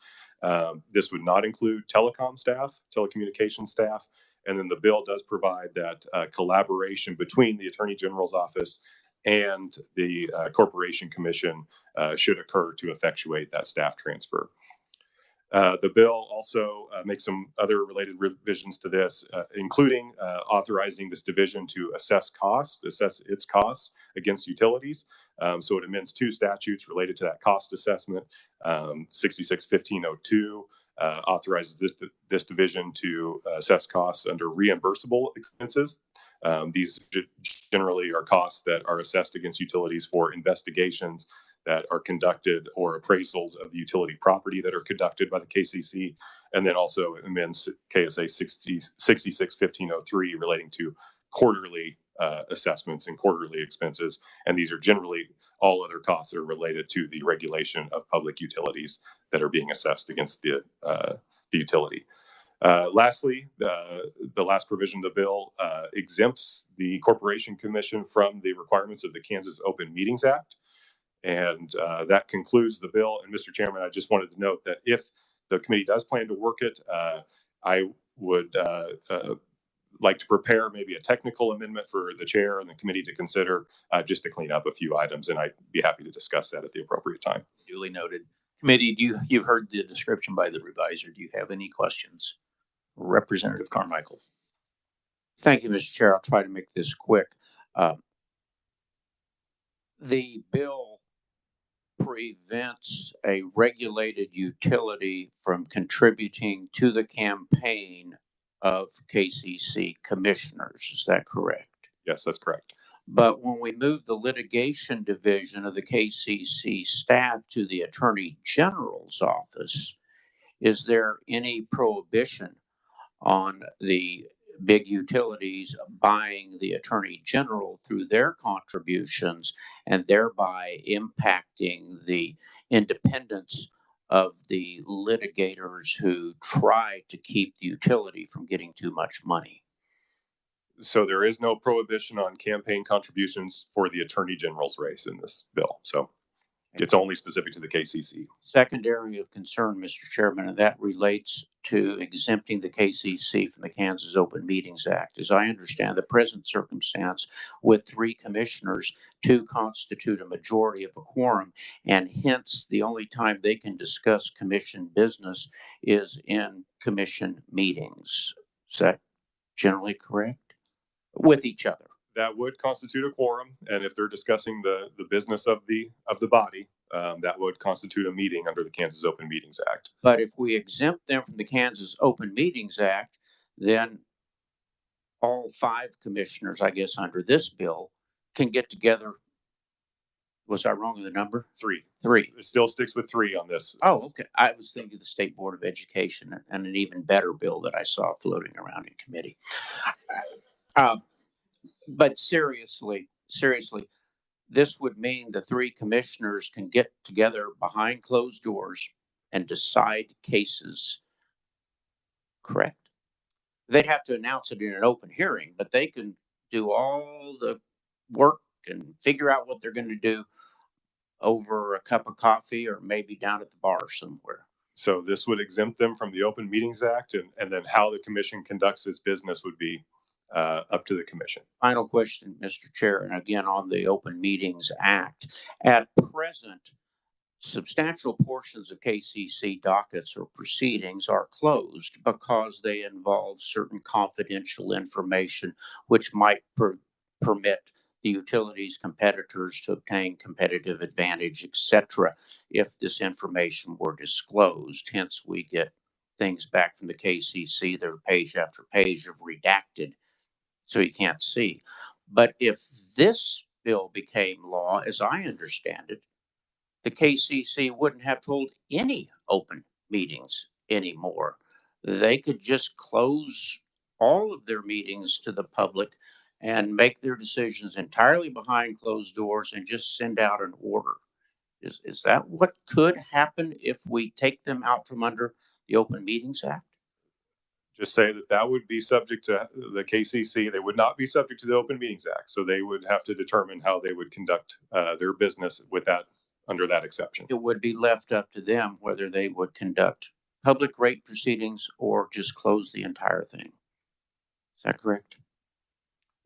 This would not include telecommunications staff, and then the bill does provide that collaboration between the Attorney General's office and the Corporation Commission should occur to effectuate that staff transfer. The bill also makes some other related revisions to this, including authorizing this division to assess its costs against utilities. So it amends 2 statutes related to that cost assessment. 66-1502 authorizes this division to assess costs under reimbursable expenses. These generally are costs that are assessed against utilities for investigations that are conducted or appraisals of the utility property that are conducted by the KCC, and then also amends KSA 66-1503 relating to quarterly assessments and quarterly expenses. And these are generally all other costs that are related to the regulation of public utilities that are being assessed against the utility. Lastly, the last provision of the bill exempts the Corporation Commission from the requirements of the Kansas Open Meetings Act. And that concludes the bill. And Mr. Chairman, I just wanted to note that if the committee does plan to work it, I would like to prepare maybe a technical amendment for the chair and the committee to consider just to clean up a few items. And I'd be happy to discuss that at the appropriate time. Duly noted. Committee, you've heard the description by the reviser. Do you have any questions? Representative Carmichael. Thank you, Mr. Chair. I'll try to make this quick. The bill prevents a regulated utility from contributing to the campaign of KCC commissioners. Is that correct? Yes, that's correct. But when we move the litigation division of the KCC staff to the Attorney General's office, is there any prohibition on the big utilities buying the Attorney General through their contributions and thereby impacting the independence of the litigators who try to keep the utility from getting too much money? So there is no prohibition on campaign contributions for the Attorney General's race in this bill. So it's only specific to the KCC. Second area of concern, Mr. Chairman, and that relates to exempting the KCC from the Kansas Open Meetings Act. As I understand the present circumstance, with 3 commissioners, 2 constitute a majority of a quorum, and hence the only time they can discuss commission business is in commission meetings. Is that generally correct? With each other. That would constitute a quorum, and if they're discussing the business of the body, that would constitute a meeting under the Kansas Open Meetings Act. But if we exempt them from the Kansas Open Meetings Act, then all 5 commissioners, I guess, under this bill can get together. Was I wrong with the number? 3. 3. It still sticks with 3 on this. Oh, okay. I was thinking of the State Board of Education and an even better bill that I saw floating around in committee. But seriously, this would mean the 3 commissioners can get together behind closed doors and decide cases, correct? They'd have to announce it in an open hearing, but they can do all the work and figure out what they're going to do over a cup of coffee or maybe down at the bar somewhere. So this would exempt them from the Open Meetings Act, and then how the commission conducts its business would be up to the commission. Final question, Mr. Chair, and again on the Open Meetings Act. At present, substantial portions of KCC dockets or proceedings are closed because they involve certain confidential information which might permit the utilities competitors to obtain competitive advantage, etc., if this information were disclosed. Hence, we get things back from the KCC that are page after page of redacted, so you can't see. But if this bill became law, as I understand it, the KCC wouldn't have to hold any open meetings anymore. They could just close all of their meetings to the public and make their decisions entirely behind closed doors and just send out an order. Is that what could happen if we take them out from under the Open Meetings Act? Just say that would be subject to the KCC. They would not be subject to the Open Meetings Act. So they would have to determine how they would conduct their business with that, under that exception. It would be left up to them whether they would conduct public rate proceedings or just close the entire thing. Is that correct?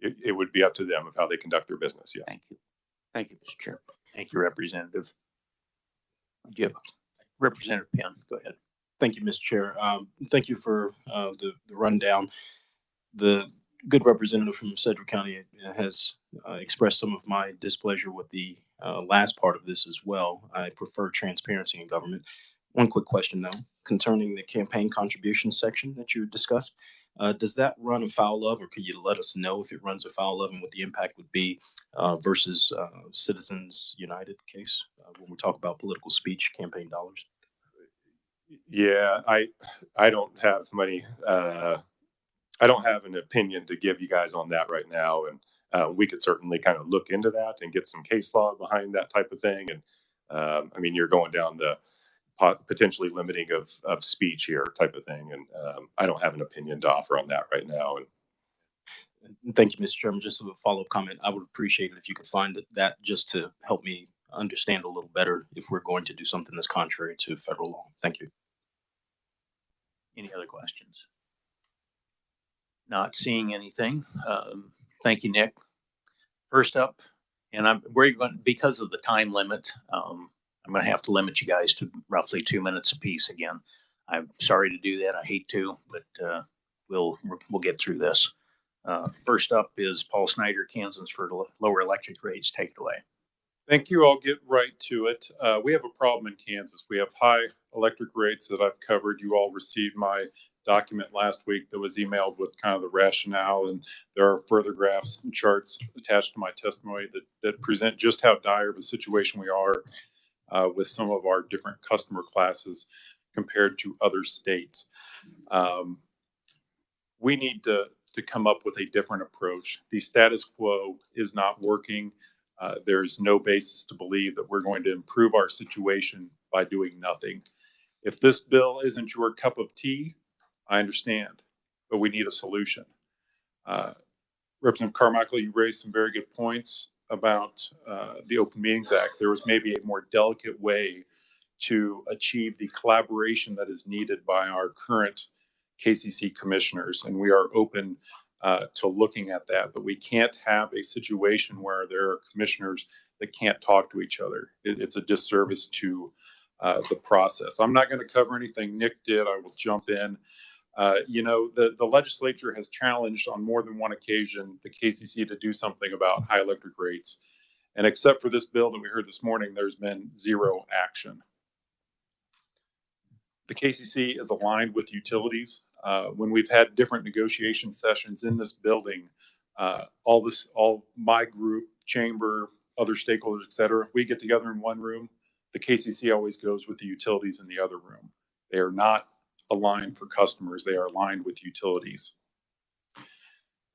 It would be up to them of how they conduct their business, yes. Thank you. Thank you, Mr. Chair. Thank you, Representative. Representative Penn, go ahead. Thank you, Mr. Chair. Thank you for the rundown. The good representative from Sedgwick County has expressed some of my displeasure with the last part of this as well. I prefer transparency in government. One quick question, though, concerning the campaign contribution section that you discussed. Does that run afoul of, or could you let us know if it runs afoul of and what the impact would be versus Citizens United case when we talk about political speech campaign dollars? Yeah, I don't have money. I don't have an opinion to give you guys on that right now, and we could certainly kind of look into that and get some case law behind that type of thing. And I mean, you're going down the potentially limiting of speech here type of thing, and I don't have an opinion to offer on that right now. And thank you, Mr. Chairman. Just a follow-up comment. I would appreciate it if you could find that just to help me understand a little better if we're going to do something that's contrary to federal law. Thank you. Any other questions? Not seeing anything. Thank you, Nick. First up, and we're going, because of the time limit, I'm going to have to limit you guys to roughly 2 minutes apiece again. I'm sorry to do that. I hate to, but we'll get through this. First up is Paul Snyder, Kansas for lower electric rates. Take it away. Thank you. I'll get right to it. We have a problem in Kansas. We have high electric rates that I've covered. You all received my document last week that was emailed with kind of the rationale, and there are further graphs and charts attached to my testimony that present just how dire of a situation we are with some of our different customer classes compared to other states. We need to come up with a different approach. The status quo is not working. There's no basis to believe that we're going to improve our situation by doing nothing. If this bill isn't your cup of tea, I understand, but we need a solution. Representative Carmichael, you raised some very good points about the Open Meetings Act. There was maybe a more delicate way to achieve the collaboration that is needed by our current KCC commissioners, and we are open to looking at that. But we can't have a situation where there are commissioners that can't talk to each other. It's a disservice to the process. I'm not going to cover anything Nick did. I will jump in. The legislature has challenged on more than one occasion the KCC to do something about high electric rates. And except for this bill that we heard this morning, there's been zero action. The KCC is aligned with utilities. When we've had different negotiation sessions in this building, all my group, chamber, other stakeholders, et cetera, we get together in one room. The KCC always goes with the utilities in the other room. They are not aligned for customers. They are aligned with utilities.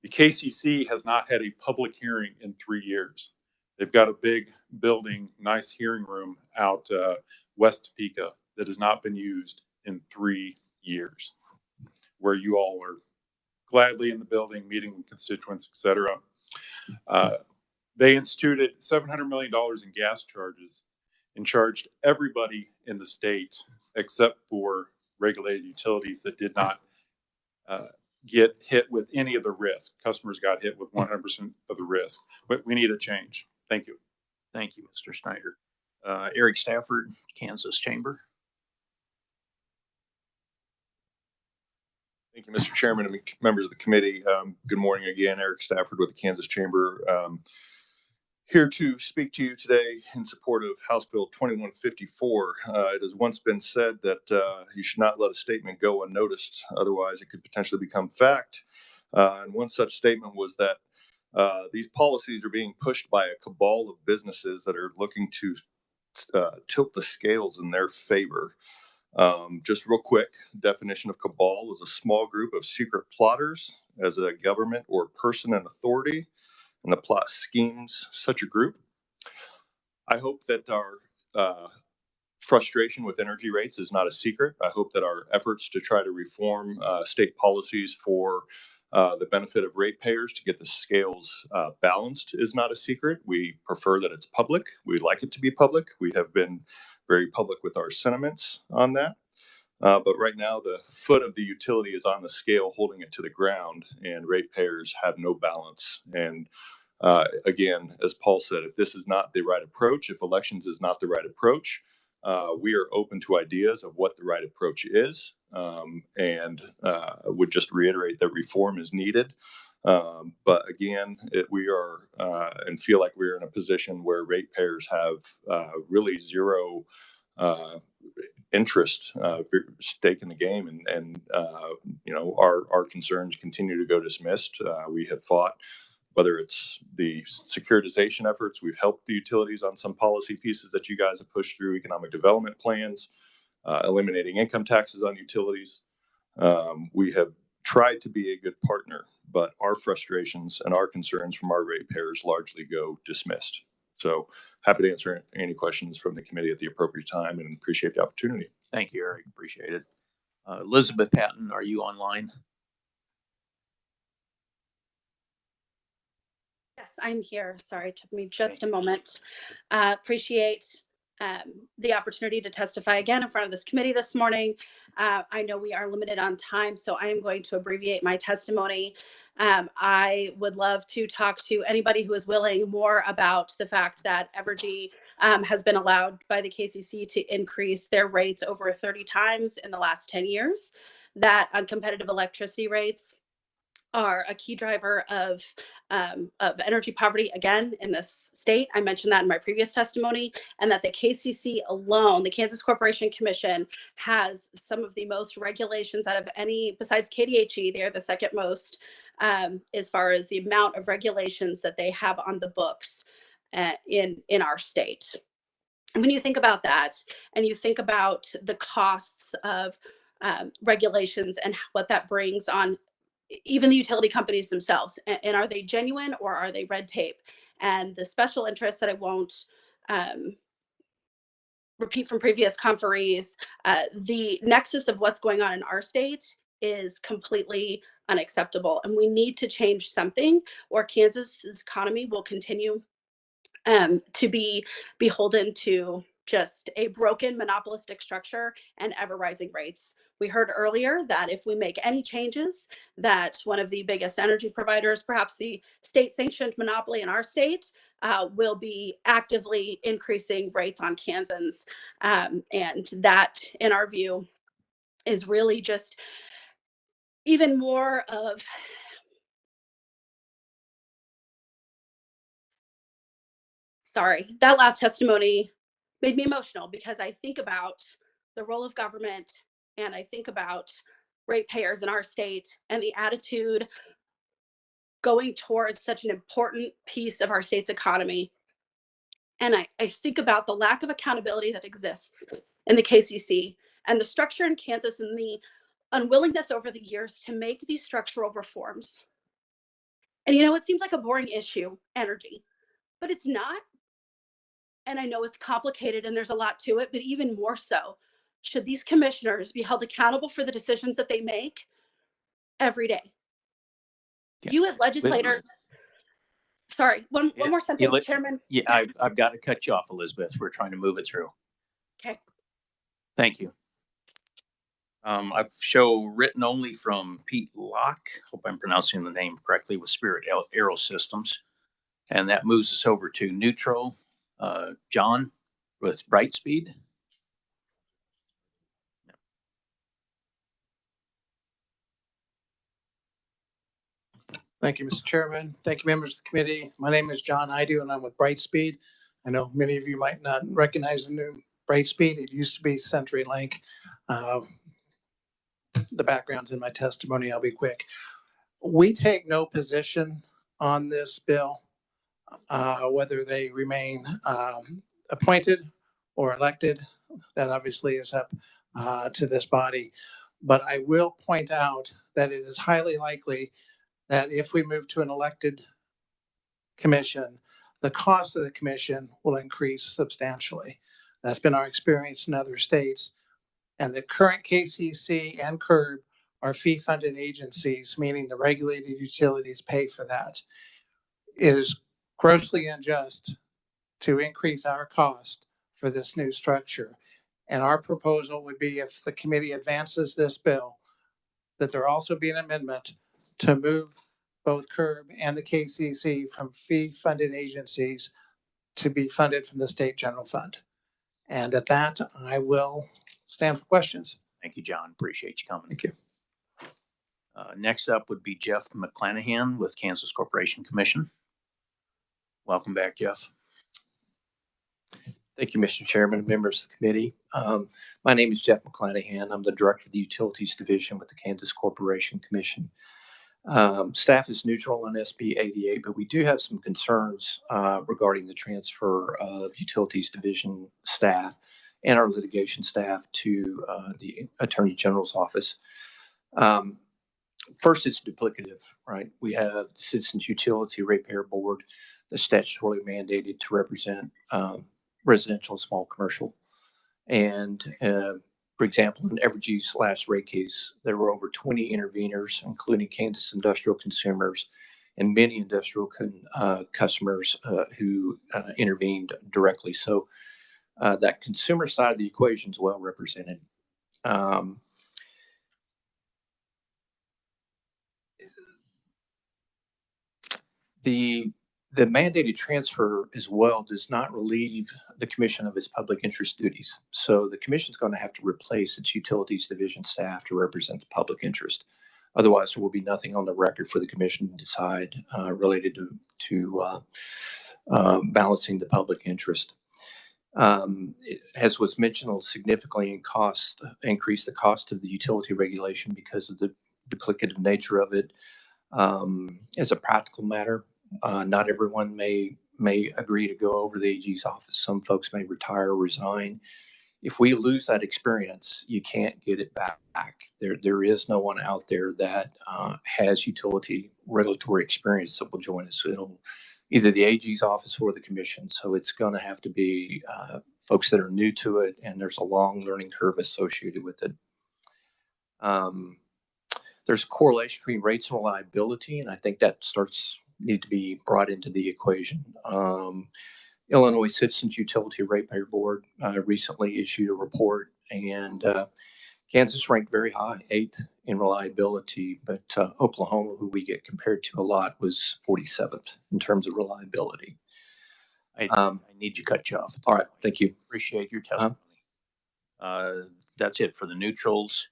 The KCC has not had a public hearing in 3 years. They've got a big building, nice hearing room out west Topeka that has not been used in 3 years, where you all are gladly in the building, meeting with constituents, et cetera. They instituted $700 million in gas charges and charged everybody in the state except for regulated utilities that did not get hit with any of the risk. Customers got hit with 100% of the risk. But we need a change. Thank you. Thank you, Mr. Snyder. Eric Stafford, Kansas Chamber. Thank you, Mr. Chairman and members of the committee. Good morning again. Eric Stafford with the Kansas Chamber. Here to speak to you today in support of House Bill 2154. It has once been said that you should not let a statement go unnoticed, otherwise it could potentially become fact. And one such statement was that these policies are being pushed by a cabal of businesses that are looking to tilt the scales in their favor. Just real quick, definition of cabal is a small group of secret plotters as a government or person in authority, and the plot schemes such a group. I hope that our frustration with energy rates is not a secret. I hope that our efforts to try to reform state policies for the benefit of ratepayers to get the scales balanced is not a secret. We prefer that it's public. We like it to be public. We have been very public with our sentiments on that. But right now, the foot of the utility is on the scale, holding it to the ground, and ratepayers have no balance. And again, as Paul said, if this is not the right approach, if elections is not the right approach, we are open to ideas of what the right approach is, and would just reiterate that reform is needed. But again, we are and feel like we're in a position where ratepayers have really zero interest, stake in the game, and our concerns continue to go dismissed. We have fought, whether it's the securitization efforts, we've helped the utilities on some policy pieces that you guys have pushed through, economic development plans, eliminating income taxes on utilities. We have tried to be a good partner, but our frustrations and our concerns from our ratepayers largely go dismissed. So happy to answer any questions from the committee at the appropriate time, and appreciate the opportunity. Thank you, Eric. Appreciate it. Elizabeth Patton, are you online? Yes, I'm here. Sorry, it took me just a moment. Appreciate the opportunity to testify again in front of this committee this morning. I know we are limited on time, so I am going to abbreviate my testimony. I would love to talk to anybody who is willing more about the fact that Evergy has been allowed by the KCC to increase their rates over 30 times in the last 10 years, that uncompetitive electricity rates are a key driver of energy poverty again in this state. I mentioned that in my previous testimony, and that the KCC alone, the Kansas Corporation Commission, has some of the most regulations out of any, besides KDHE, they are the second most as far as the amount of regulations that they have on the books in our state. And when you think about that, and you think about the costs of regulations and what that brings on even the utility companies themselves, and are they genuine or are they red tape? And the special interests that I won't repeat from previous conferees, the nexus of what's going on in our state is completely unacceptable, and we need to change something, or Kansas's economy will continue to be beholden to just a broken monopolistic structure and ever rising rates. We heard earlier that if we make any changes, that one of the biggest energy providers, perhaps the state sanctioned monopoly in our state, will be actively increasing rates on Kansans. And that, in our view, is really just even more of, sorry, that last testimony made me emotional because I think about the role of government and I think about ratepayers in our state and the attitude going towards such an important piece of our state's economy. And I think about the lack of accountability that exists in the KCC and the structure in Kansas and the unwillingness over the years to make these structural reforms. And it seems like a boring issue, energy, but it's not. And I know it's complicated and there's a lot to it, but even more so, should these commissioners be held accountable for the decisions that they make every day? Yeah. You as legislators, sorry, one more sentence, Yeah, Chairman. yeah, I've got to cut you off, Elizabeth. We're trying to move it through. Okay. Thank you. I've show written only from Pete Locke. Hope I'm pronouncing the name correctly, with Spirit Aero Systems. And that moves us over to neutral. John with Brightspeed. Thank you, Mr. Chairman. Thank you, members of the committee. My name is John Idu, and I'm with Brightspeed. I know many of you might not recognize the new Brightspeed. It used to be CenturyLink. The background's in my testimony. I'll be quick. We take no position on this bill, whether they remain appointed or elected. That obviously is up to this body. But I will point out that it is highly likely that if we move to an elected commission, the cost of the commission will increase substantially. That's been our experience in other states. And the current KCC and CURB are fee-funded agencies, meaning the regulated utilities pay for that. It is grossly unjust to increase our cost for this new structure. And our proposal would be, if the committee advances this bill, that there also be an amendment to move both CURB and the KCC from fee-funded agencies to be funded from the state general fund. And at that, I will stand for questions. Thank you, John. Appreciate you coming. Thank you. Next up would be Jeff McClanahan with Kansas Corporation Commission. Welcome back, Jeff. Thank you, Mr. Chairman and members of the committee. My name is Jeff McClanahan. I'm the Director of the Utilities Division with the Kansas Corporation Commission. Staff is neutral on SB 88, but we do have some concerns regarding the transfer of Utilities Division staff and our litigation staff to the Attorney General's office. First, it's duplicative, right? We have the Citizens Utility Ratepayer Board that's statutorily mandated to represent residential and small commercial. And for example, in Evergy's last rate case, there were over 20 interveners, including Kansas industrial consumers and many industrial customers who intervened directly. So that consumer side of the equation is well represented. The mandated transfer as well does not relieve the commission of its public interest duties. So the commission is going to have to replace its utilities division staff to represent the public interest. Otherwise, there will be nothing on the record for the commission to decide related to balancing the public interest. As was mentioned, will significantly increase the cost of the utility regulation because of the duplicative nature of it. As a practical matter, not everyone may agree to go over the AG's office. Some folks may retire or resign. If we lose that experience, you can't get it back. There is no one out there that has utility regulatory experience that will join us. It'll either the AG's office or the commission. So it's going to have to be folks that are new to it, and there's a long learning curve associated with it. There's a correlation between rates and reliability, and I think that need to be brought into the equation. Illinois Citizens Utility Ratepayer Board recently issued a report, and Kansas ranked very high, 8th in reliability, but Oklahoma, who we get compared to a lot, was 47th in terms of reliability. I need to cut you off. All right, thank you. Appreciate your testimony. That's it for the neutrals.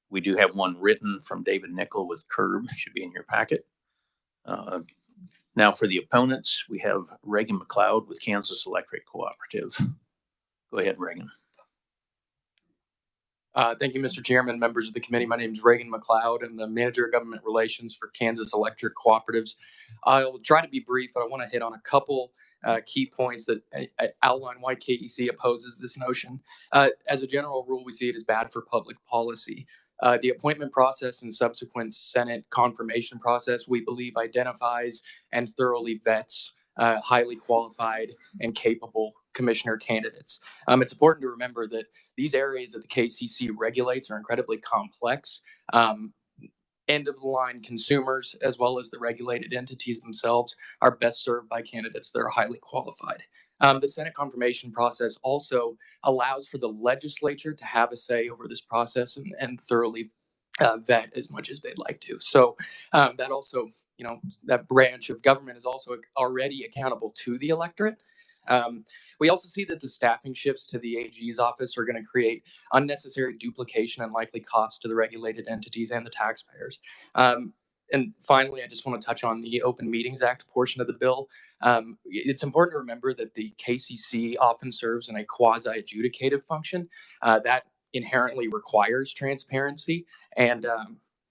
We do have one written from David Nickel with Curb. Should be in your packet. Now for the opponents, we have Reagan McLeod with Kansas Electric Cooperative. Go ahead, Reagan. Thank you, Mr. Chairman, members of the committee. My name is Reagan McLeod. I'm the Manager of Government Relations for Kansas Electric Cooperatives. I'll try to be brief, but I want to hit on a couple key points that outline why KEC opposes this notion. As a general rule, we see it as bad for public policy. The appointment process and subsequent Senate confirmation process, we believe, identifies and thoroughly vets highly qualified and capable commissioner candidates. It's important to remember that these areas that the KCC regulates are incredibly complex. End-of-the-line consumers, as well as the regulated entities themselves, are best served by candidates that are highly qualified. The Senate confirmation process also allows for the legislature to have a say over this process and thoroughly vet as much as they'd like to. So that also, that branch of government is also already accountable to the electorate. We also see that the staffing shifts to the AG's office are going to create unnecessary duplication and likely costs to the regulated entities and the taxpayers. And finally, I just want to touch on the Open Meetings Act portion of the bill. It's important to remember that the KCC often serves in a quasi-adjudicative function that inherently requires transparency, and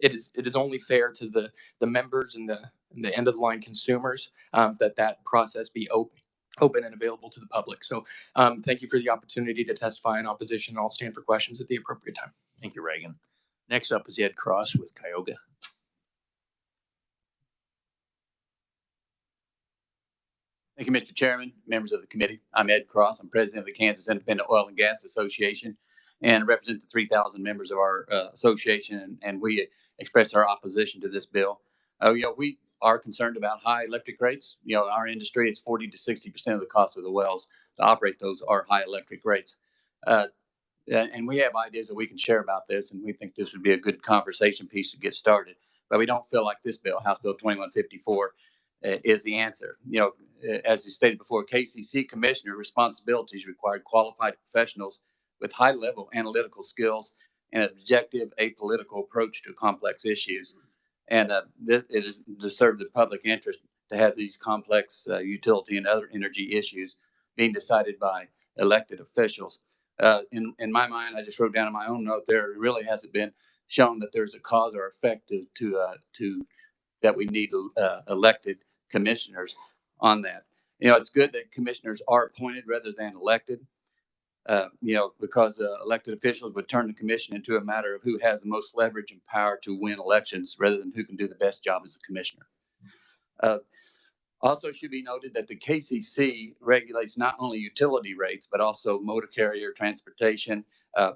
it is only fair to the members and the end-of-the-line consumers that process be open and available to the public. So thank you for the opportunity to testify in opposition. I'll stand for questions at the appropriate time. Thank you, Reagan. Next up is Ed Cross with Cuyahoga. Thank you, Mr. Chairman, members of the committee. I'm Ed Cross. I'm president of the Kansas Independent Oil and Gas Association and represent the 3,000 members of our association, and we express our opposition to this bill. We are concerned about high electric rates. Our industry is 40 to 60% of the cost of the wells to operate those are high electric rates. And we have ideas that we can share about this, and we think this would be a good conversation piece to get started. But we don't feel like this bill, House Bill 2154, is the answer. As you stated before, KCC commissioner responsibilities require qualified professionals with high-level analytical skills and an objective, apolitical approach to complex issues. And it is to serve the public interest to have these complex utility and other energy issues being decided by elected officials. In my mind, I just wrote down in my own note there, it really hasn't been shown that there's a cause or effect to that we need elected commissioners on that. It's good that commissioners are appointed rather than elected, because elected officials would turn the commission into a matter of who has the most leverage and power to win elections rather than who can do the best job as a commissioner. Also should be noted that the KCC regulates not only utility rates, but also motor carrier transportation,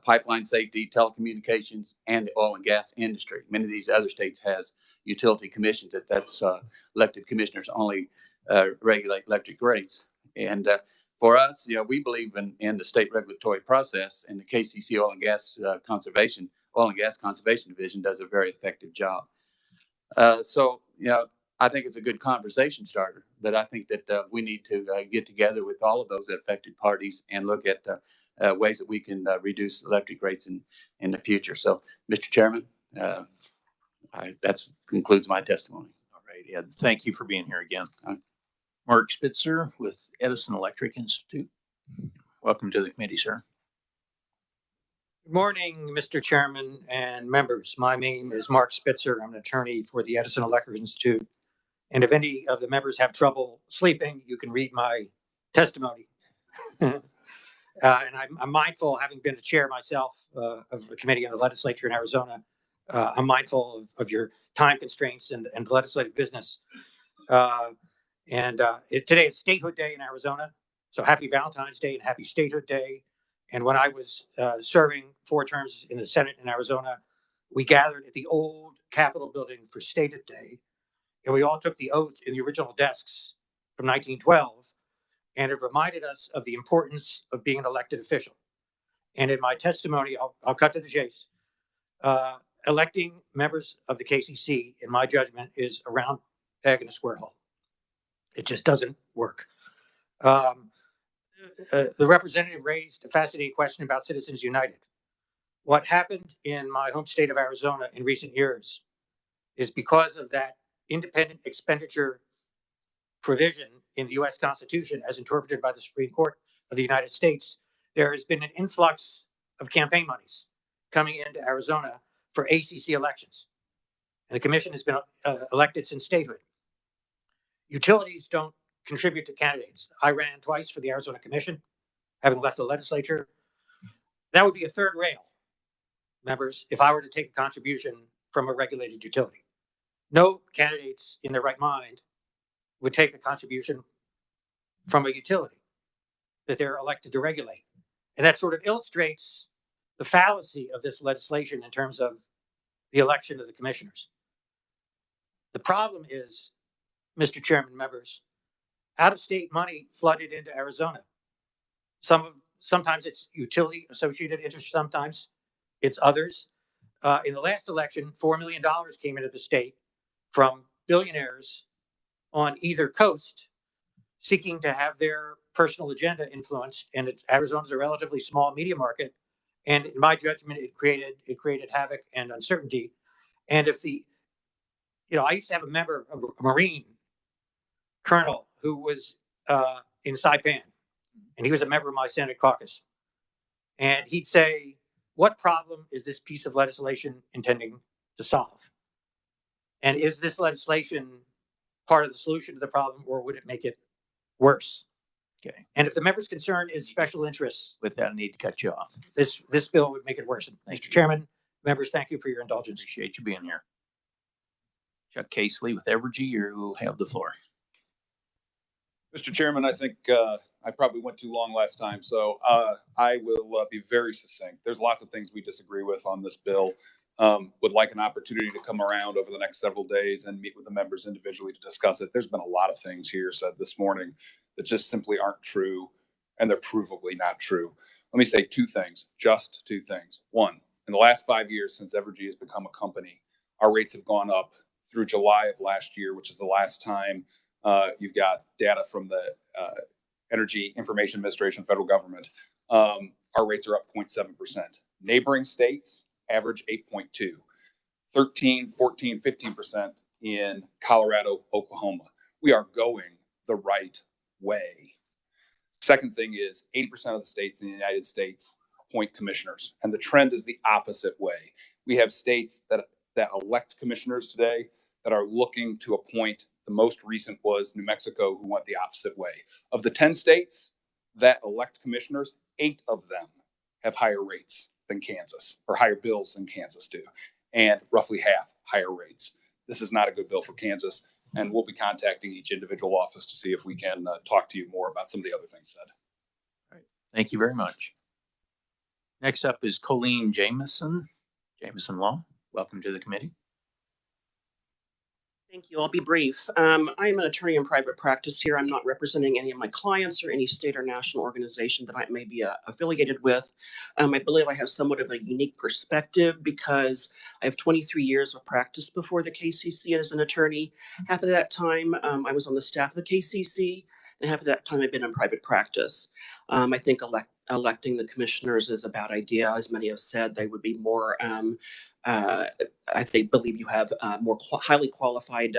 pipeline safety, telecommunications, and the oil and gas industry. Many of these other states has utility commissions that's elected commissioners only regulate electric rates. And for us, we believe in the state regulatory process, and the KCC Oil and Gas Conservation Division does a very effective job. I think it's a good conversation starter, but I think that we need to get together with all of those affected parties and look at ways that we can reduce electric rates in the future. So, Mr. Chairman, That concludes my testimony. All right, Ed, thank you for being here again. All right. Mark Spitzer with Edison Electric Institute. Welcome to the committee, sir. Good morning, Mr. Chairman and members. My name is Mark Spitzer. I'm an attorney for the Edison Electric Institute. And if any of the members have trouble sleeping, you can read my testimony. And I'm mindful, having been a chair myself of a committee in the legislature in Arizona, I'm mindful of your time constraints and legislative business. Today is Statehood Day in Arizona. So happy Valentine's Day and happy Statehood Day. And when I was serving 4 terms in the Senate in Arizona, we gathered at the old Capitol building for Statehood Day. And we all took the oath in the original desks from 1912. And it reminded us of the importance of being an elected official. And in my testimony, I'll cut to the chase. Electing members of the KCC, in my judgment, is a round peg in a square hole. It just doesn't work. The representative raised a fascinating question about Citizens United. What happened in my home state of Arizona in recent years is because of that independent expenditure provision in the U.S. Constitution, as interpreted by the Supreme Court of the United States, there has been an influx of campaign monies coming into Arizona for ACC elections. And the commission has been elected since statehood. Utilities don't contribute to candidates. I ran twice for the Arizona Commission, having left the legislature. That would be a third rail, members, if I were to take a contribution from a regulated utility. No candidates in their right mind would take a contribution from a utility that they're elected to regulate. And that sort of illustrates the fallacy of this legislation in terms of the election of the commissioners. The problem is, Mr. Chairman, members, out-of-state money flooded into Arizona. Sometimes it's utility associated interest, sometimes it's others. In the last election, $4 million came into the state from billionaires on either coast seeking to have their personal agenda influenced. And Arizona's a relatively small media market. And in my judgment, it created havoc and uncertainty. And if I used to have a Marine colonel who was in Saipan, and he was a member of my Senate caucus. And he'd say, what problem is this piece of legislation intending to solve? And is this legislation part of the solution to the problem, or would it make it worse? Okay. And if the member's concern is special interests, With that, I need to cut you off. this bill would make it worse. Mr. Chairman, members, thank you for your indulgence. Appreciate you being here. Chuck Casely with Evergy, you have the floor. Mr. Chairman, I think I probably went too long last time, so I will be very succinct. There's lots of things we disagree with on this bill. Would like an opportunity to come around over the next several days and meet with the members individually to discuss it. There's been a lot of things here said this morning that just simply aren't true, and they're provably not true. Let me say just two things. One, in the last 5 years since Evergy has become a company, our rates have gone up through July of last year, which is the last time you've got data from the Energy Information Administration, federal government. Our rates are up 0.7%. Neighboring states average 8.2, 13, 14, 15% in Colorado, Oklahoma. We are going the right way. Second thing is 80% of the states in the United States appoint commissioners, and the trend is the opposite way. We have states that elect commissioners today that are looking to appoint. The most recent was New Mexico, who went the opposite way. Of the 10 states that elect commissioners, 8 of them have higher rates than Kansas, or higher bills than Kansas do, and roughly half higher rates. This is not a good bill for Kansas, and we'll be contacting each individual office to see if we can talk to you more about some of the other things said. All right. Thank you very much. Next up is Colleen Jameson Law. Welcome to the committee. Thank you. I'll be brief. I'm an attorney in private practice here. I'm not representing any of my clients or any state or national organization that I may be affiliated with. I believe I have somewhat of a unique perspective because I have 23 years of practice before the KCC as an attorney. Half of that time, I was on the staff of the KCC, and half of that time I've been in private practice. I think electing the commissioners is a bad idea. As many have said, they would be more, I believe you have more highly qualified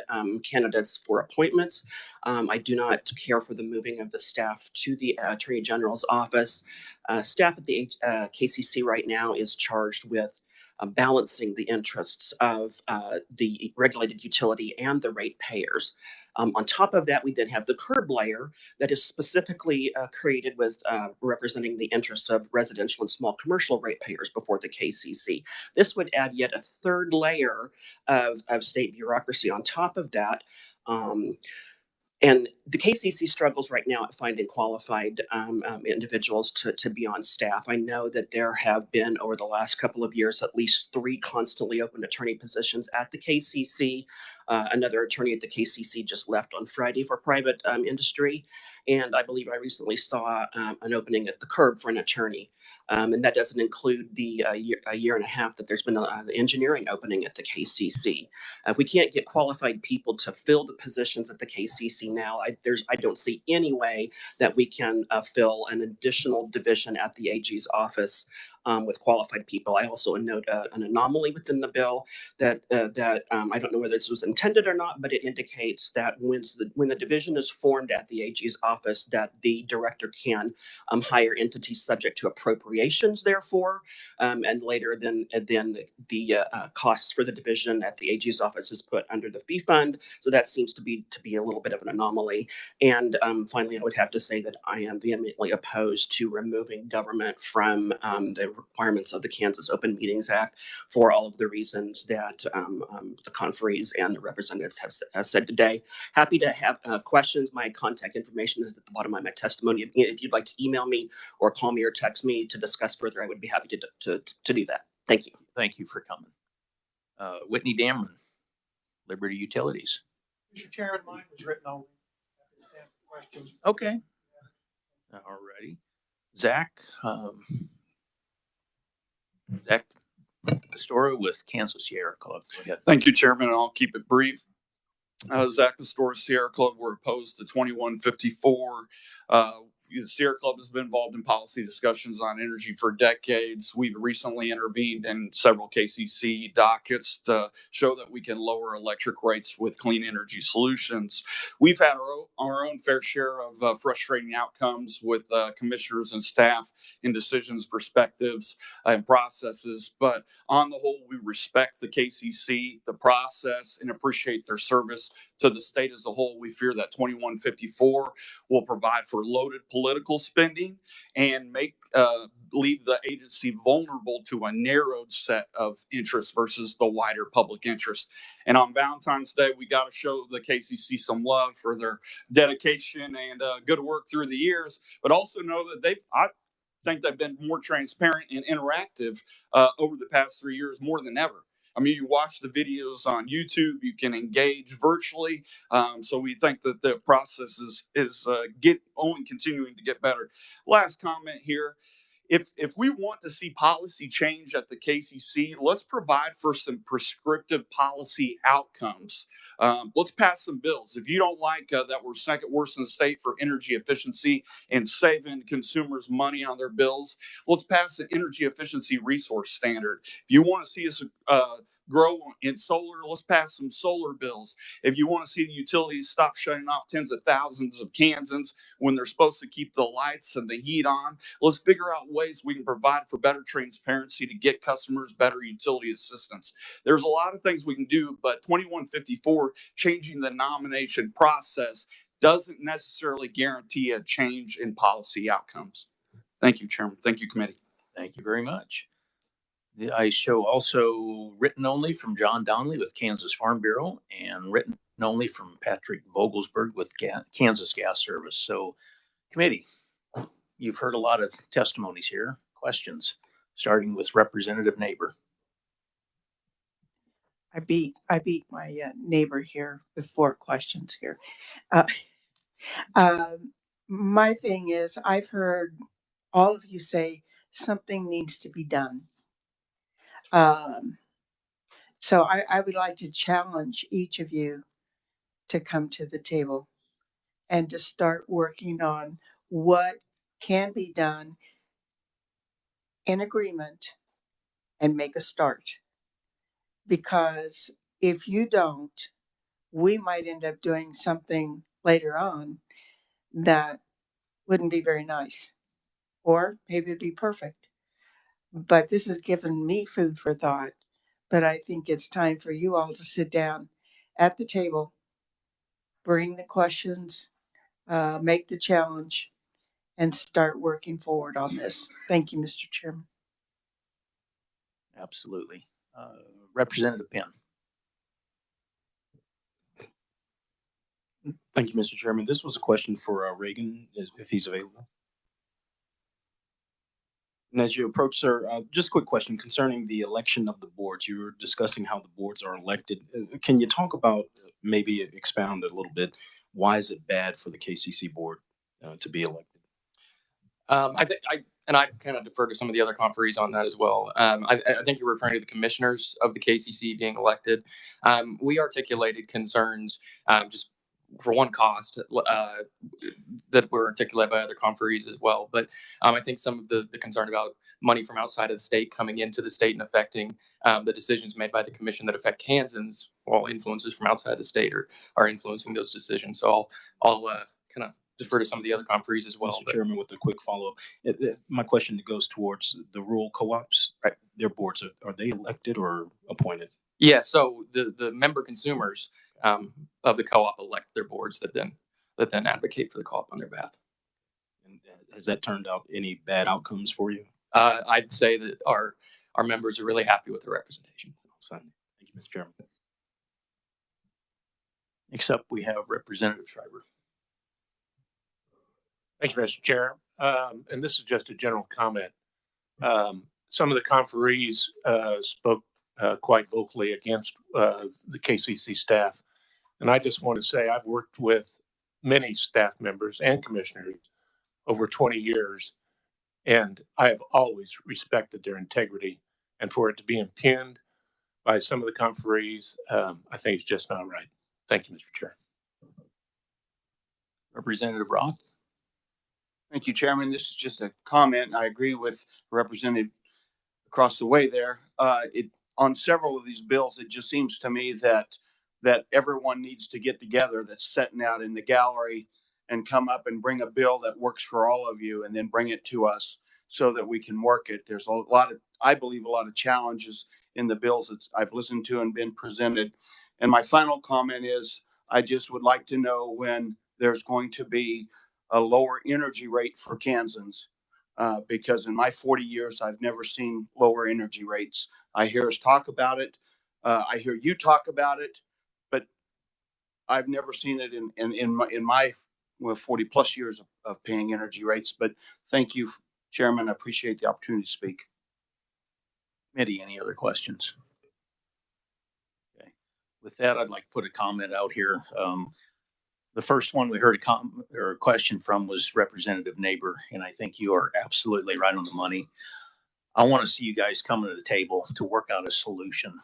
candidates for appointments. I do not care for the moving of the staff to the Attorney General's office. Staff at the KCC right now is charged with balancing the interests of the regulated utility and the ratepayers. On top of that, we then have the curb layer that is specifically created with representing the interests of residential and small commercial ratepayers before the KCC. This would add yet a third layer of state bureaucracy on top of that. And the KCC struggles right now at finding qualified individuals to be on staff. I know that there have been, over the last couple of years, at least 3 constantly open attorney positions at the KCC. Another attorney at the KCC just left on Friday for private industry. And I believe I recently saw an opening at the curb for an attorney. And that doesn't include the year and a half that there's been an engineering opening at the KCC. If we can't get qualified people to fill the positions at the KCC now, I don't see any way that we can fill an additional division at the AG's office with qualified people. I also note an anomaly within the bill that I don't know whether this was intended or not, but it indicates that when the division is formed at the AG's office, that the director can hire entities subject to appropriations, therefore, and later then the costs for the division at the AG's office is put under the fee fund. So that seems to be a little bit of an anomaly. And finally, I would have to say that I am vehemently opposed to removing government from the requirements of the Kansas Open Meetings Act for all of the reasons that the conferees and the representatives have said today. Happy to have questions. My contact information is at the bottom of my testimony. If you'd like to email me or call me or text me to discuss further, I would be happy to do that. Thank you. Thank you for coming. Whitney Damron, Liberty Utilities. Mr. Chairman, mine was written on. Questions. Okay. All righty. Zach Pastora with Kansas Sierra Club. Go ahead. Thank you, Chairman, and I'll keep it brief. Zach Pastora, Sierra Club, we're opposed to 2154. The Sierra Club has been involved in policy discussions on energy for decades. We've recently intervened in several KCC dockets to show that we can lower electric rates with clean energy solutions. We've had our own fair share of frustrating outcomes with commissioners and staff in decisions, perspectives, and processes. But on the whole, we respect the KCC, the process, and appreciate their service to the state as a whole. We fear that 2154 will provide for loaded political spending and leave the agency vulnerable to a narrowed set of interests versus the wider public interest. And on Valentine's Day, we got to show the KCC some love for their dedication and good work through the years, but also know that I think they've been more transparent and interactive over the past 3 years more than ever. I mean, you watch the videos on YouTube, you can engage virtually. So we think that the process is only continuing to get better. Last comment here. If we want to see policy change at the KCC, let's provide for some prescriptive policy outcomes. Let's pass some bills. If you don't like that we're second worst in the state for energy efficiency and saving consumers money on their bills, let's pass an energy efficiency resource standard. If you want to see us grow in solar, let's pass some solar bills. If you want to see the utilities stop shutting off tens of thousands of Kansans when they're supposed to keep the lights and the heat on, let's figure out ways we can provide for better transparency to get customers better utility assistance. There's a lot of things we can do, but 2154, changing the nomination process, doesn't necessarily guarantee a change in policy outcomes. Thank you, Chairman. Thank you, committee. Thank you very much. I show also written only from John Donnelly with Kansas Farm Bureau and written only from Patrick Vogelsberg with Kansas Gas Service. So, committee, you've heard a lot of testimonies here. Questions, starting with Representative Neighbor. I beat my neighbor here before questions here. My thing is, I've heard all of you say something needs to be done. So I would like to challenge each of you to come to the table and to start working on what can be done in agreement and make a start. Because if you don't, we might end up doing something later on that wouldn't be very nice, or maybe it'd be perfect. But this has given me food for thought. But I think it's time for you all to sit down at the table, bring the questions, make the challenge, and start working forward on this. Thank you, Mr. Chairman. Absolutely. Representative Penn. Thank you, Mr. Chairman. This was a question for Reagan, if he's available. And as you approach, sir, just a quick question concerning the election of the boards. You were discussing how the boards are elected. Can you talk about, maybe expound a little bit, why is it bad for the KCC board to be elected? I kind of defer to some of the other conferees on that as well. I think you're referring to the commissioners of the KCC being elected. We articulated concerns just for one cost that were articulated by other conferees as well. But I think some of the concern about money from outside of the state coming into the state and affecting the decisions made by the commission that affect Kansans, while influences from outside the state are influencing those decisions. So I'll kind of defer to some of the other conferees as well. Mr. Chairman, with a quick follow-up, my question goes towards the rural co-ops. Right. Their boards, are they elected or appointed? Yeah, so the member consumers of the co-op elect their boards that then advocate for the co-op on their behalf. And has that turned out any bad outcomes for you? I'd say that our members are really happy with the representation. Thank you, Mr. Chairman. Next up, we have Representative Schreiber. Thank you, Mr. Chair. And this is just a general comment. Some of the conferees spoke quite vocally against the KCC staff. And I just want to say I've worked with many staff members and commissioners over 20 years, and I have always respected their integrity. And for it to be impugned by some of the conferees, I think it's just not right. Thank you, Mr. Chair. Representative Roth. Thank you, Chairman. This is just a comment. I agree with Representative across the way there. On several of these bills, it just seems to me that everyone needs to get together that's sitting out in the gallery and come up and bring a bill that works for all of you and then bring it to us so that we can work it. There's I believe, a lot of challenges in the bills that I've listened to and been presented. And my final comment is I just would like to know when there's going to be a lower energy rate for Kansans, because in my 40 years, I've never seen lower energy rates. I hear us talk about it. I hear you talk about it, but I've never seen it in my 40 plus years of paying energy rates. But thank you, Chairman. I appreciate the opportunity to speak. Committee, any other questions? Okay. With that, I'd like to put a comment out here. The first one we heard a question from was Representative Neighbor, and I think you are absolutely right on the money. I want to see you guys come to the table to work out a solution.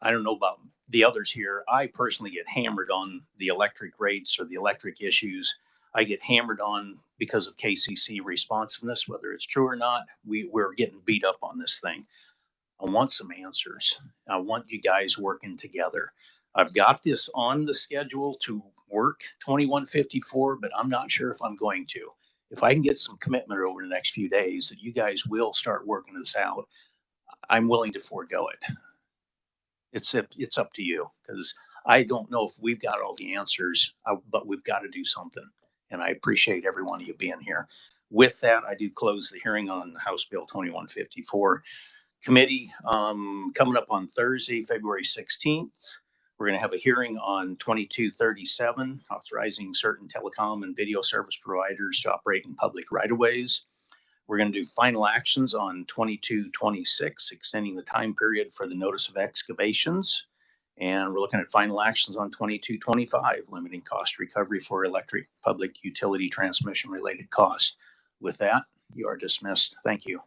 I don't know about the others here. I personally get hammered on the electric rates or the electric issues. I get hammered on because of KCC responsiveness, whether it's true or not. We're getting beat up on this thing. I want some answers. I want you guys working together. I've got this on the schedule to work 2154, but I'm not sure if I'm going to. If I can get some commitment over the next few days that you guys will start working this out, I'm willing to forego it. It's up to you, because I don't know if we've got all the answers, but we've got to do something. And I appreciate every one of you being here. With that, I do close the hearing on House Bill 2154. Committee, coming up on Thursday, February 16th. We're going to have a hearing on 2237, authorizing certain telecom and video service providers to operate in public right-of-ways. We're going to do final actions on 2226, extending the time period for the notice of excavations. And we're looking at final actions on 2225, limiting cost recovery for electric public utility transmission related costs. With that, you are dismissed. Thank you.